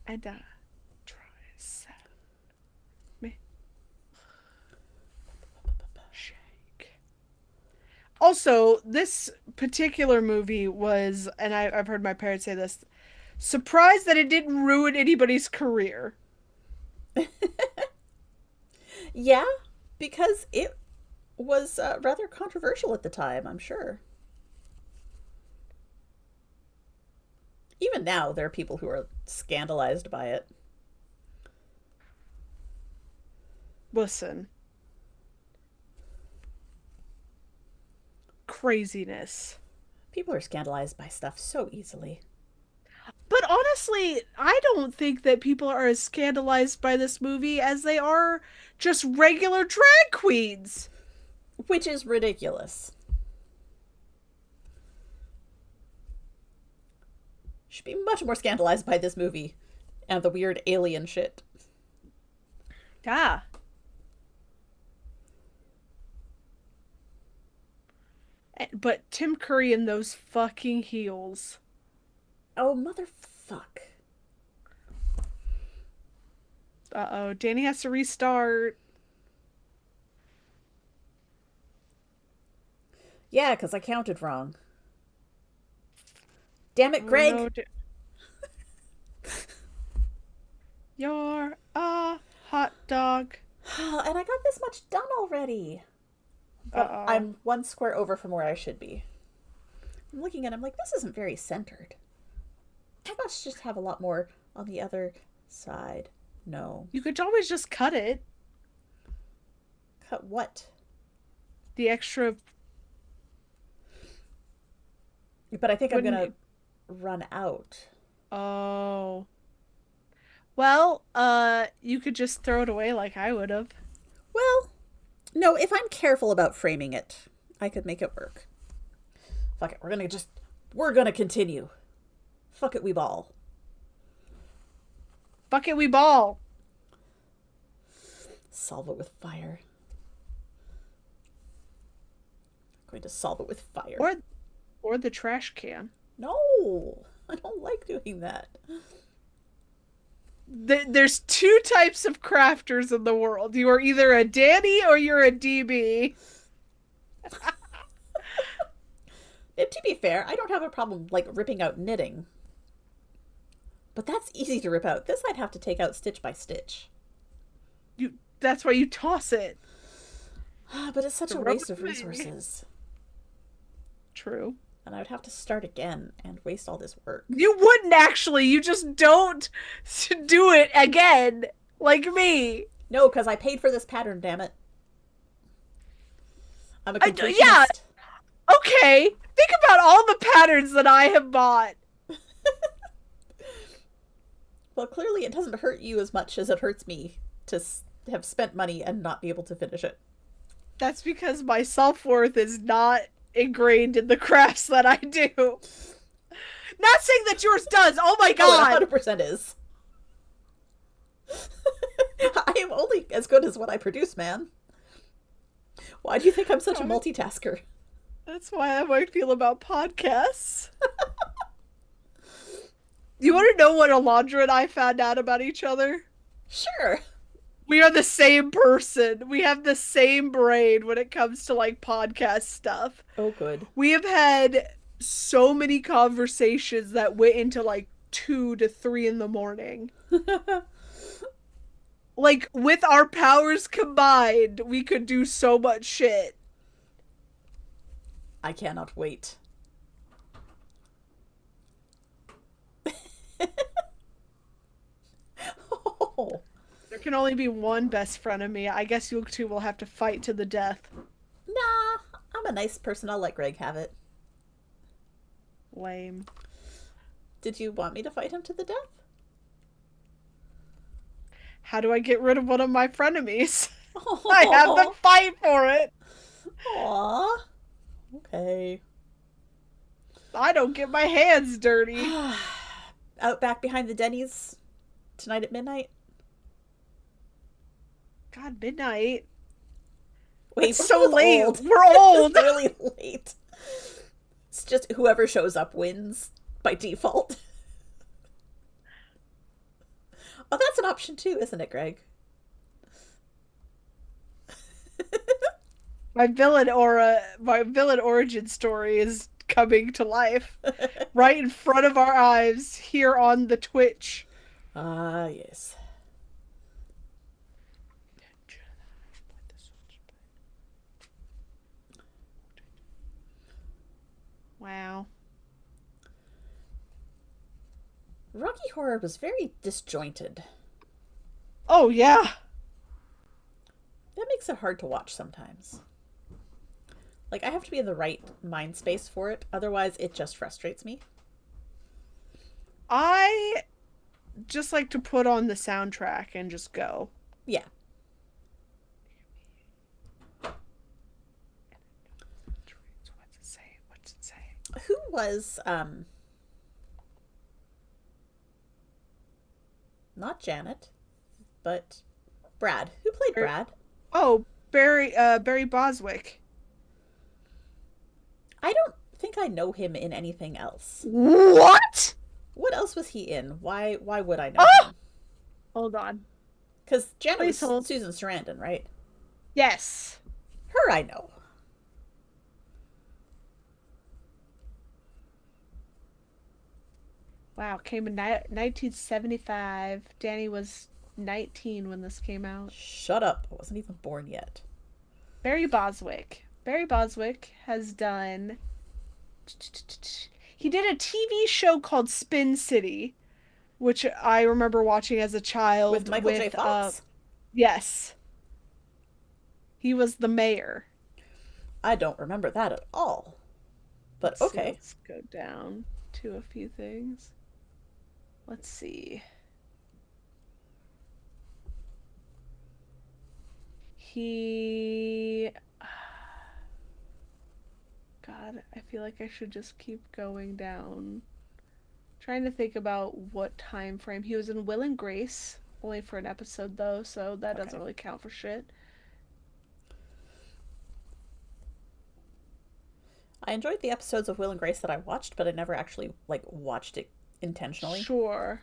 and try set me shake. Also, this particular movie was, and I've heard my parents say this, surprised that it didn't ruin anybody's career. Yeah, because it was rather controversial at the time, I'm sure. Even now, there are people who are scandalized by it. Listen, craziness. People are scandalized by stuff so easily, But honestly, I don't think that people are as scandalized by this movie as they are just regular drag queens. which is ridiculous. Should be much more scandalized by this movie and the weird alien shit. Yeah. But Tim Curry in those fucking heels. Oh, motherfuck. Uh-oh, Danny has to restart. Yeah, because I counted wrong. Damn it, Oh no, Greg! you're a hot dog. And I got this much done already. But Uh-oh. I'm one square over from where I should be. I'm looking at it, I'm like, this isn't very centered. I must just have a lot more on the other side. No. You could always just cut it. Cut what? The extra But I think I'm gonna wouldn't. run out. Oh. Well, you could just throw it away like I would have. Well, no, if I'm careful about framing it, I could make it work. Fuck it, we're gonna continue. Fuck it, we ball. Bucket we ball. Solve it with fire. I'm going to solve it with fire. Or the trash can. No, I don't like doing that. There's two types of crafters in the world. You are either a Danny or you're a DB. And to be fair, I don't have a problem like ripping out knitting. But that's easy to rip out. This I'd have to take out stitch by stitch. That's why you toss it. But it's such The a rubber waste of band. resources. True. And I would have to start again and waste all this work. You wouldn't actually. You just don't do it again, like me. No, because I paid for this pattern, damn it. I'm a Yeah, completionist. okay. Think about all the patterns that I have bought. Well, clearly it doesn't hurt you as much as it hurts me to have spent money and not be able to finish it. That's because my self-worth is not ingrained in the crafts that I do. Not saying that yours does. Oh my Oh, it god. 100% is. I am only as good as what I produce, man. Why do you think I'm such a multitasker? That's why I might feel about podcasts. You want to know what Alondra and I found out about each other? Sure. We are the same person. We have the same brain when it comes to like podcast stuff. Oh, good. We have had so many conversations that went into like 2 to 3 in the morning. Like with our powers combined, we could do so much shit. I cannot wait. Oh. There can only be one best friend of me. I guess you two will have to fight to the death. Nah, I'm a nice person. I'll let Greg have it. Lame. Did you want me to fight him to the death? How do I get rid of one of my frenemies? I have to Oh. fight for it. Aw. Okay. I don't get my hands dirty. Out back behind the Denny's tonight at midnight? God, midnight. Wait, It's we're so both late. old. We're old. It's really late. It's just whoever shows up wins by default. Oh, that's an option too, isn't it, Greg? My villain origin story is coming to life right in front of our eyes here on the Twitch. Ah, yes. Wow. Rocky Horror was very disjointed. Oh yeah. That makes it hard to watch sometimes. Like, I have to be in the right mind space for it, otherwise it just frustrates me. I just like to put on the soundtrack and just go. Yeah. What's it say? What's it say? Who was, not Janet, but Brad? Who played Brad? Oh, Barry Boswick. I don't think I know him in anything else. What? What else was he in? Why would I know Oh! him? Hold on. Because Janet Please was hold. Susan Sarandon, right? Yes. Her I know. Wow, came in 1975. Danny was 19 when this came out. Shut up. I wasn't even born yet. Barry Boswick. Barry Boswick has done. He did a TV show called Spin City. which I remember watching as a With child Michael J. with Fox? yes, he was the mayor. I don't remember that at all. But Let's see, okay. let's go down to a few things. Let's see. He God, I feel like I should just keep going down. Trying to think about what time frame. He was in Will and Grace, only for an episode though, so that doesn't Okay. really count for shit. I enjoyed the episodes of Will and Grace that I watched, but I never actually like watched it intentionally. Sure.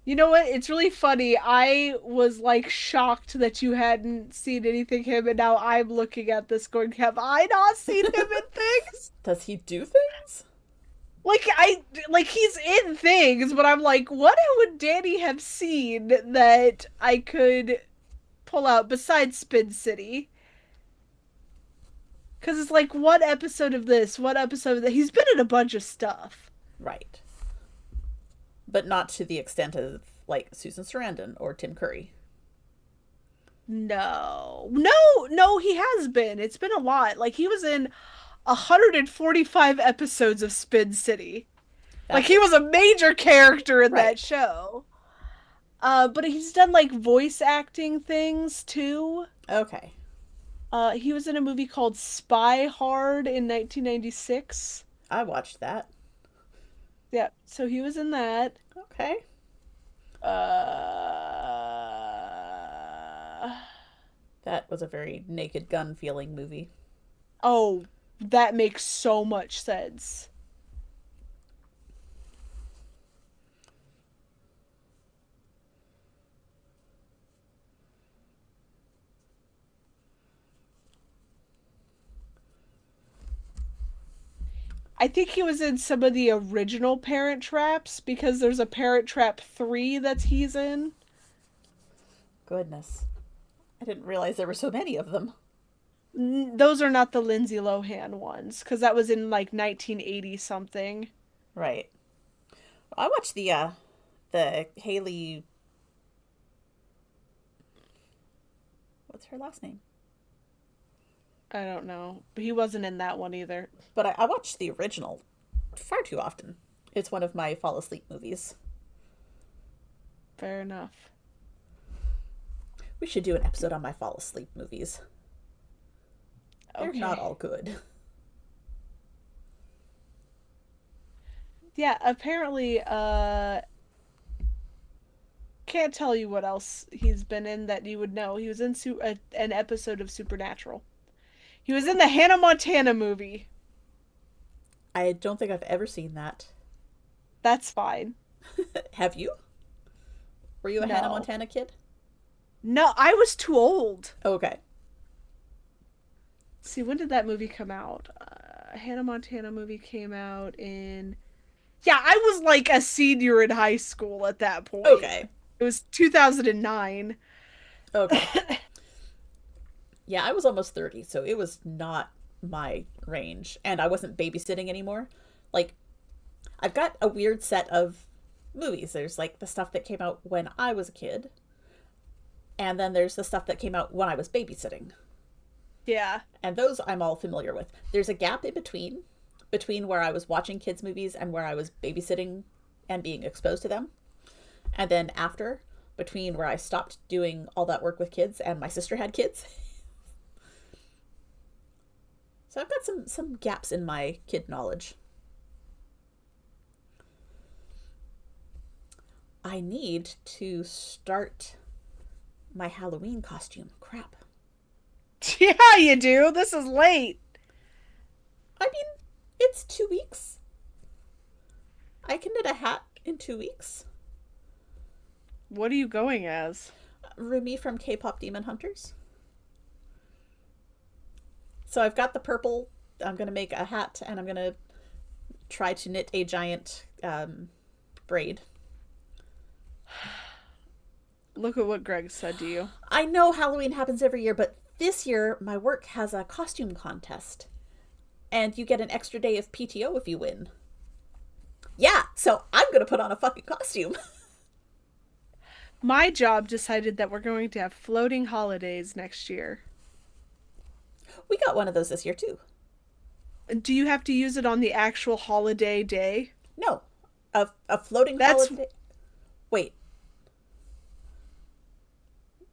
You know what? It's really funny. I was like shocked that you hadn't seen anything him, and now I'm looking at this going, have I not seen him in things? Does he do things? Like he's in things, but I'm like, what would Danny have seen that I could pull out besides Spin City? Because it's like one episode of this, one episode of that. He's been in a bunch of stuff. Right. But not to the extent of like Susan Sarandon or Tim Curry. No, he has been. It's been a lot. Like he was in 145 episodes of Spin City. Like That's he was a major character in that right. show. But he's done like voice acting things too. Okay. He was in a movie called Spy Hard in 1996. I watched that. Yeah, so he was in that. Okay. Uh, That was a very Naked Gun feeling movie. oh, that makes so much sense. I think he was in some of the original Parent Traps because there's a Parent Trap 3 that he's in. Goodness. I didn't realize there were so many of them. Those are not the Lindsay Lohan ones because that was in like 1980 something. Right. I watched the Haley, what's her last name? I don't know, but he wasn't in that one either. But I watched the original far too often. It's one of my fall asleep movies. Fair enough. We should do an episode on my fall asleep movies. They're not Okay. all good. Yeah, apparently, can't tell you what else he's been in that you would know. He was in an episode of Supernatural. He was in the Hannah Montana movie. I don't think I've ever seen that. That's fine. Have you? Were you a Hannah No. Montana kid? No, I was too old. Okay. See, when did that movie come out? Hannah Montana movie came out in. Yeah, I was like a senior in high school at that point. Okay. It was 2009. Okay. Yeah, I was almost 30, so it was not my range. And I wasn't babysitting anymore. Like, I've got a weird set of movies. There's like the stuff that came out when I was a kid, and then there's the stuff that came out when I was babysitting. Yeah. And those I'm all familiar with. There's a gap in between where I was watching kids movies and where I was babysitting and being exposed to them. And then after, between where I stopped doing all that work with kids and my sister had kids. So I've got some gaps in my kid knowledge. I need to start my Halloween costume. Crap. Yeah, you do. This is late. I mean, it's 2 weeks. I can knit a hat in 2 weeks. What are you going as? Rumi from K-pop Demon Hunters. So I've got the purple. I'm gonna make a hat, and I'm gonna try to knit a giant braid. Look at what Greg said to you. I know Halloween happens every year, but This year, my work has a costume contest, and you get an extra day of PTO if you win. Yeah, so I'm gonna put on a fucking costume. My job decided that we're going to have floating holidays next year. We got one of those this year too. Do you have to use it on the actual holiday day? No, a floating That's, holiday. Wait,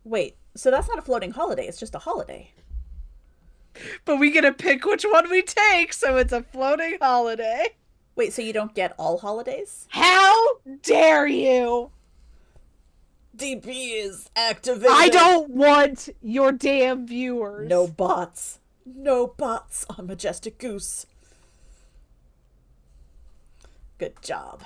wait. So that's not a floating holiday. It's just a holiday. but we get to pick which one we take, so it's a floating holiday. Wait, so you don't get all holidays? How dare you? DP is I activated. don't want your damn No viewers. bots. No bots on Majestic Goose. Good job.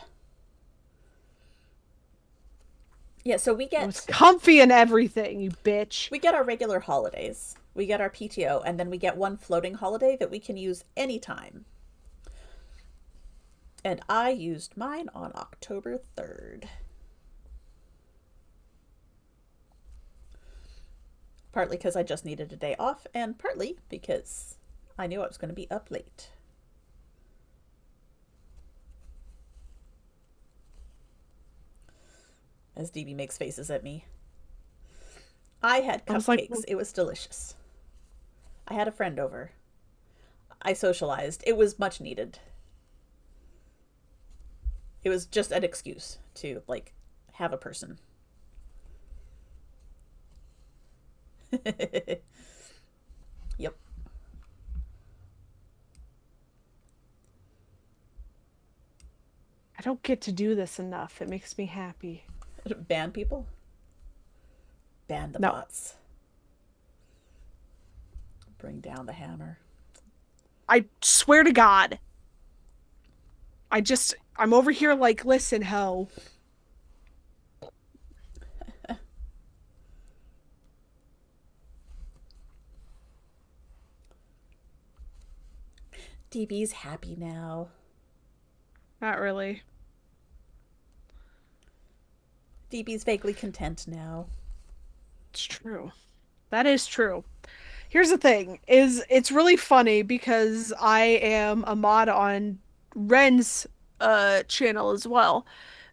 Yeah, so I was comfy and everything, you bitch. we get our regular holidays. We get our PTO, and then we get one floating holiday that we can use anytime. And I used mine on October 3rd. Partly because I just needed a day off, and partly because I knew I was going to be up late. As DB makes faces at me. I had I was like, cupcakes. It was delicious. I had a friend over. I socialized. It was much needed. It was just an excuse to, like, have a person. Yep. I don't get to do this enough. It makes me happy. Ban people? Ban the No, bots. Bring down the hammer. I swear to God. I'm over here like, listen, ho. DB's happy now. Not really. DB's vaguely content now. It's true. That is true. Here's the thing, is it's really funny because I am a mod on Ren's channel as well.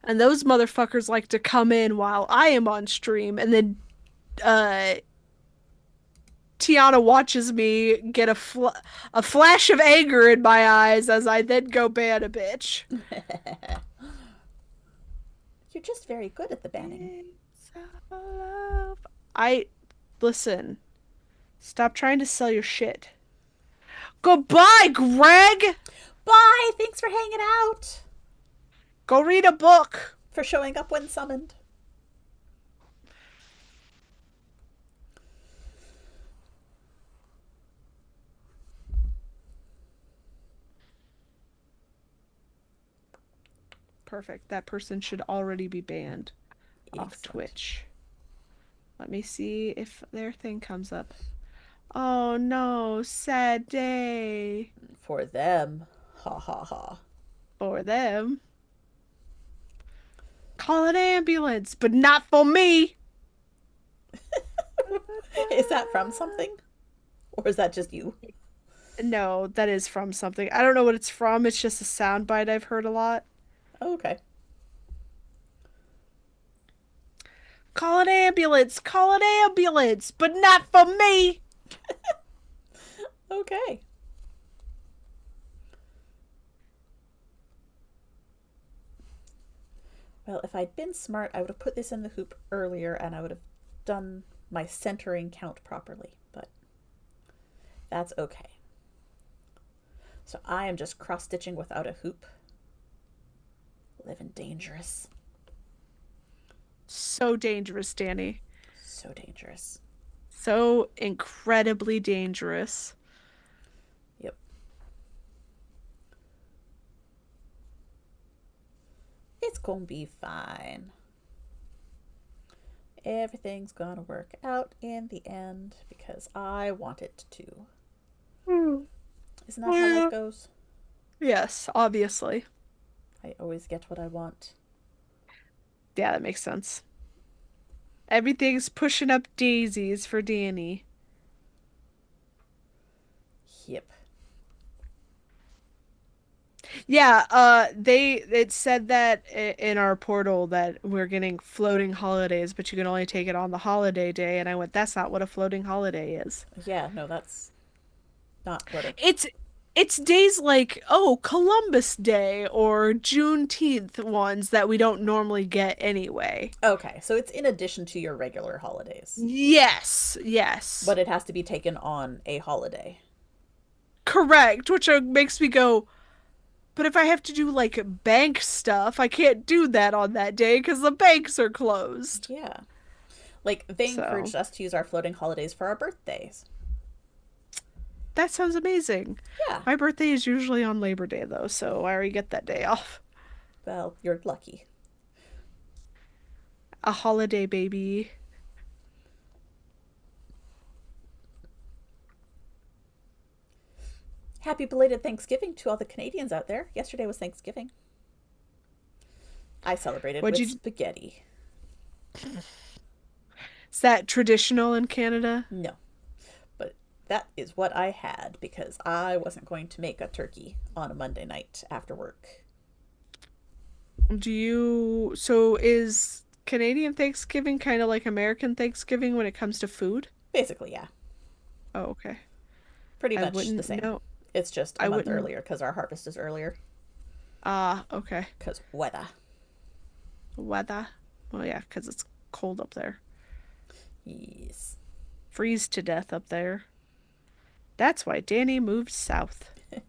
And those motherfuckers like to come in while I am on stream and then uh Tiana watches me get a flash of anger in my eyes as I then go ban a bitch. You're just very good at the banning. It's a love. I listen. Stop trying to sell your shit. Goodbye, Greg. Bye! Thanks for hanging out! Go read a book. For showing up when summoned. Perfect. That person should already be banned off Excellent. Twitch. Let me see if their thing comes up. Oh no, sad day For them. Ha ha ha. for them. Call an ambulance, but not for me. Is that from something? Or is that just you? No, that is from something. I don't know what it's from. It's just a soundbite I've heard a lot. Oh, okay. Call an ambulance, but not for me. Okay. Well, if I'd been smart, I would have put this in the hoop earlier and I would have done my centering count properly, but that's okay. So I am just cross stitching without a hoop. Living dangerous. So dangerous, Danny. So dangerous. So incredibly dangerous. Yep. It's gonna be fine. Everything's gonna work out in the end because I want it to. Isn't that how life goes? Yes, obviously. I always get what I want. Yeah, that makes sense. Everything's pushing up daisies for Danny. Yep. Yeah, it said that in our portal that we're getting floating holidays, but you can only take it on the holiday day. And I went, that's not what a floating holiday is. Yeah, no, that's not what a. It's it's days like, oh, Columbus Day or Juneteenth ones that we don't normally get anyway. Okay, so it's in addition to your regular holidays, Yes, yes. but it has to be taken on a holiday. Correct, which makes me go, but if I have to do like bank stuff, I can't do that on that day because the banks are closed. Yeah. Like, they So encouraged us to use our floating holidays for our birthdays. that sounds amazing. Yeah. My birthday is usually on Labor Day though, so I already get that day off. Well, you're lucky. A holiday baby. Happy belated Thanksgiving to all the Canadians out there. Yesterday was Thanksgiving. I celebrated What'd with you spaghetti. Is that traditional in Canada? No, but that is what I had because I wasn't going to make a turkey on a Monday night after work. So is Canadian Thanksgiving kind of like American Thanksgiving when it comes to food? Basically, yeah. Oh, okay. Pretty I much the wouldn't same. know. It's just a I month wouldn't. earlier because our harvest is earlier. Ah, okay. Because weather. Weather. Well, yeah, because it's cold up there. Yes. Freeze to death up there. That's why Danny moved south. Yeah.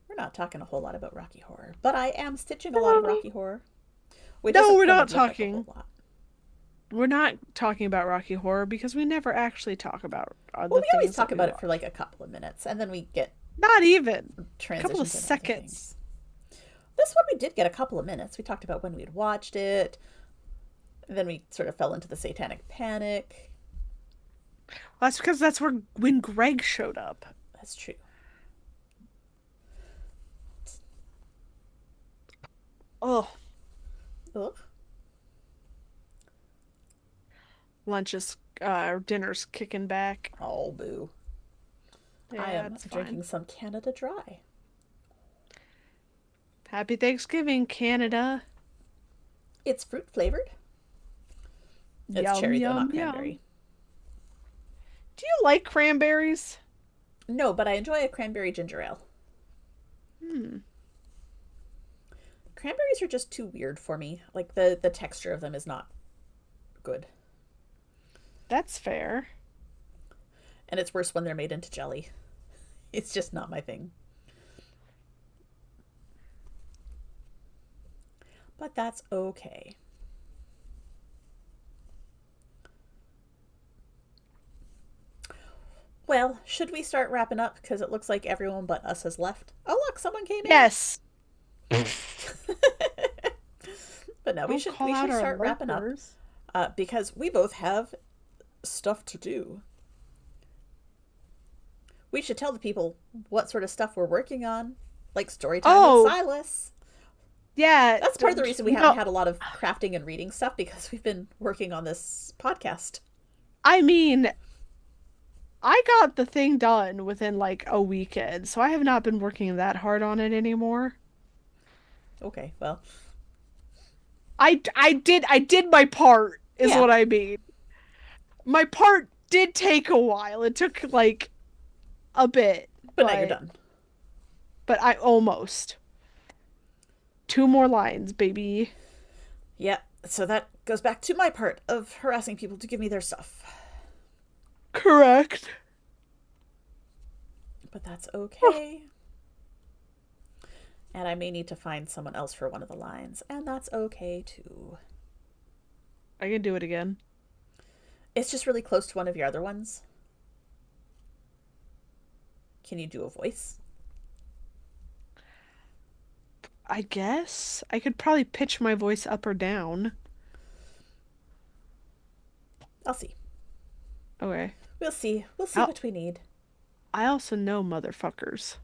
We're not talking a whole lot about Rocky Horror, but I am stitching a lot of No, Rocky Horror, which no, doesn't we're come not and look like a whole talking. lot. We're not talking about Rocky Horror because we never actually talk about Well, the we always things that talk we about it for watch. like a couple of minutes, and then we get Not even a couple of transitioned into other seconds. things. This one we did get a couple of minutes. We talked about when we'd watched it, and then we sort of fell into the Satanic Panic. Well, that's because that's where when Greg showed up. That's true. Oh, Ugh. lunches, dinner's kicking back. Oh, boo. I Yeah, am it's fine. drinking some Canada Dry. Happy Thanksgiving, Canada. It's fruit flavored. It's Yum, cherry, though, not yum, yum. cranberry. Do you like cranberries? No, but I enjoy a cranberry ginger ale. Hmm, Cranberries are just too weird for me. Like, the texture of them is not good. that's fair. And it's worse when they're made into jelly. It's just not my thing. But that's okay. Well, should we start wrapping up? Because it looks like everyone but us has left. Oh, look, someone came in. Yes. But no, we Don't should call we out should our start wrapping up lurkers. because we both have stuff to do. We should tell the people what sort of stuff we're working on, like story time with Oh, Silas. yeah. That's part of the reason we haven't No, had a lot of crafting and reading stuff because we've been working on this podcast. I mean, I got the thing done within like a weekend, so I have not been working that hard on it anymore. Okay, well, I did my part, is yeah, what I mean. My part did take a while. It took like a bit, but now you're done. but I almost. Two more lines, baby. Yeah, so that goes back to my part of harassing people to give me their stuff. Correct. But that's okay. And I may need to find someone else for one of the lines, and that's okay too. I can do it again. It's just really close to one of your other ones. Can you do a voice? I guess I could probably pitch my voice up or down. I'll see. Okay. We'll see. We'll see I'll, what we need. I also know motherfuckers.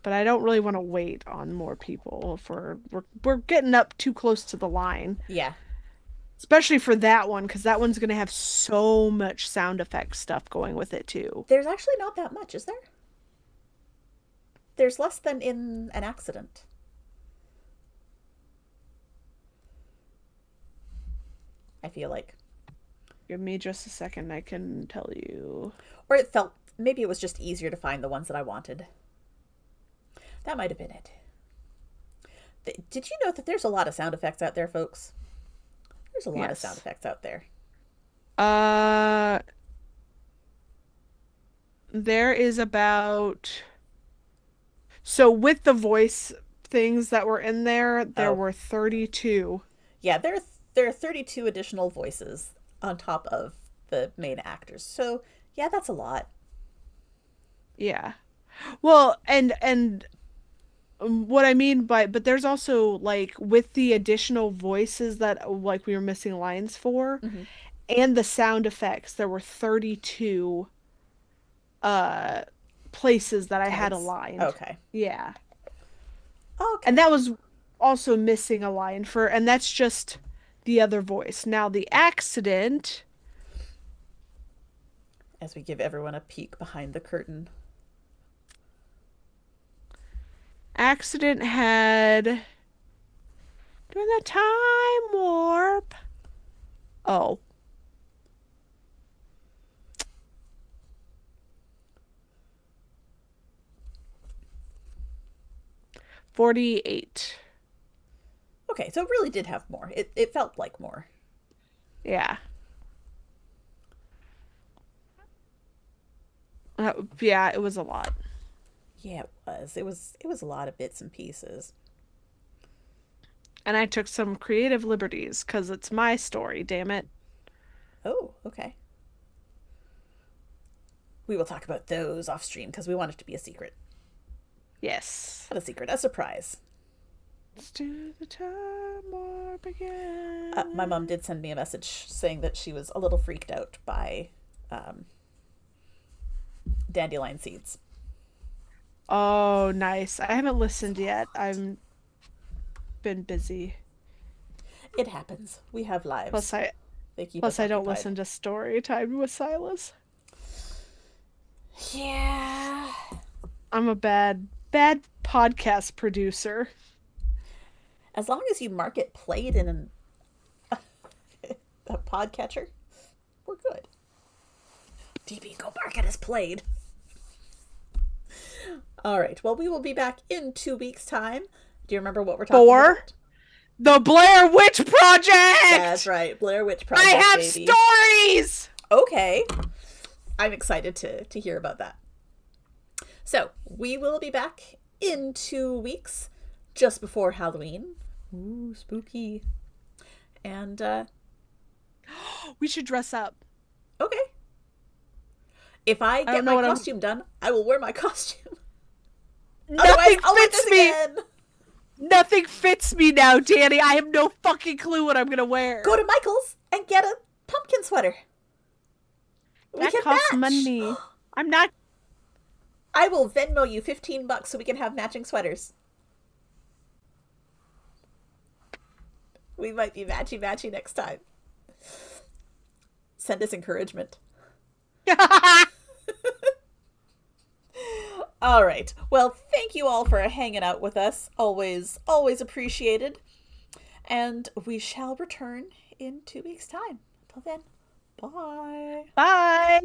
but I don't really want to wait on more people if we're getting up too close to the line, Yeah. especially for that one because that one's gonna have so much sound effect stuff going with it too. There's actually not that much, is there? There's less than in an accident. I feel like. Give me just a second, I can tell you. Or it felt maybe it was just easier to find the ones that I wanted. That might have been it. Did you know that there's a lot of sound effects out there, folks? There's a lot of sound Yes. effects out there. Uh, there is about so with the voice things that were in there, there Oh, were 32. yeah, there are 32 additional voices on top of the main actors. So, yeah, that's a lot. Yeah. Well, and what I mean by, but there's also like with the additional voices that like we were missing lines for Mm-hmm. and the sound effects, there were 32 uh places that I had Heads. aligned. Okay. Yeah. And Okay. that was also missing a line for, and that's just the other voice. Now the As we give everyone a peek behind the curtain. accident had during the time warp. Oh, 48. Okay, so it really did have more. It felt like more. Yeah. Yeah, it was a lot. Yeah, it was. It was a lot of bits and pieces. And I took some creative liberties because it's my story, damn it. Oh, okay. We will talk about those off stream because we want it to be a secret. Yes. Not a secret, a surprise. Let's do the time warp My mom again. did send me a message saying that she was a little freaked out by um, dandelion seeds. Oh, nice. I haven't listened yet. I've been busy. It happens. We have Plus lives. I They keep us plus I don't occupied. listen to story time with Silas. Yeah. I'm a bad podcast producer. As long as you mark it played in a podcatcher, we're good. DB, go mark it as played. All right. Well, we will be back in 2 weeks' time. Do you remember what we're talking For about? the Blair Witch That's Project. right. Blair Witch I Project, have baby. stories. Okay. I'm excited to hear about that. So, we will be back in 2 weeks, just before Halloween. Ooh, spooky. And, We should dress up. okay. If I I get don't know my what I'm. costume done, I will wear my costume. Otherwise, Nothing I'll wear fits this me. again. Nothing fits me now, Danny. I have no fucking clue what I'm gonna Go wear. to Michael's and get a pumpkin sweater. We That can costs match. money. I'm not. I will Venmo you $15 so we can have matching sweaters. We might be matchy matchy next time. Send us encouragement. All right. Well, thank you all for hanging out with us. Always, always appreciated. And we shall return in 2 weeks' time. Until then, bye. Bye.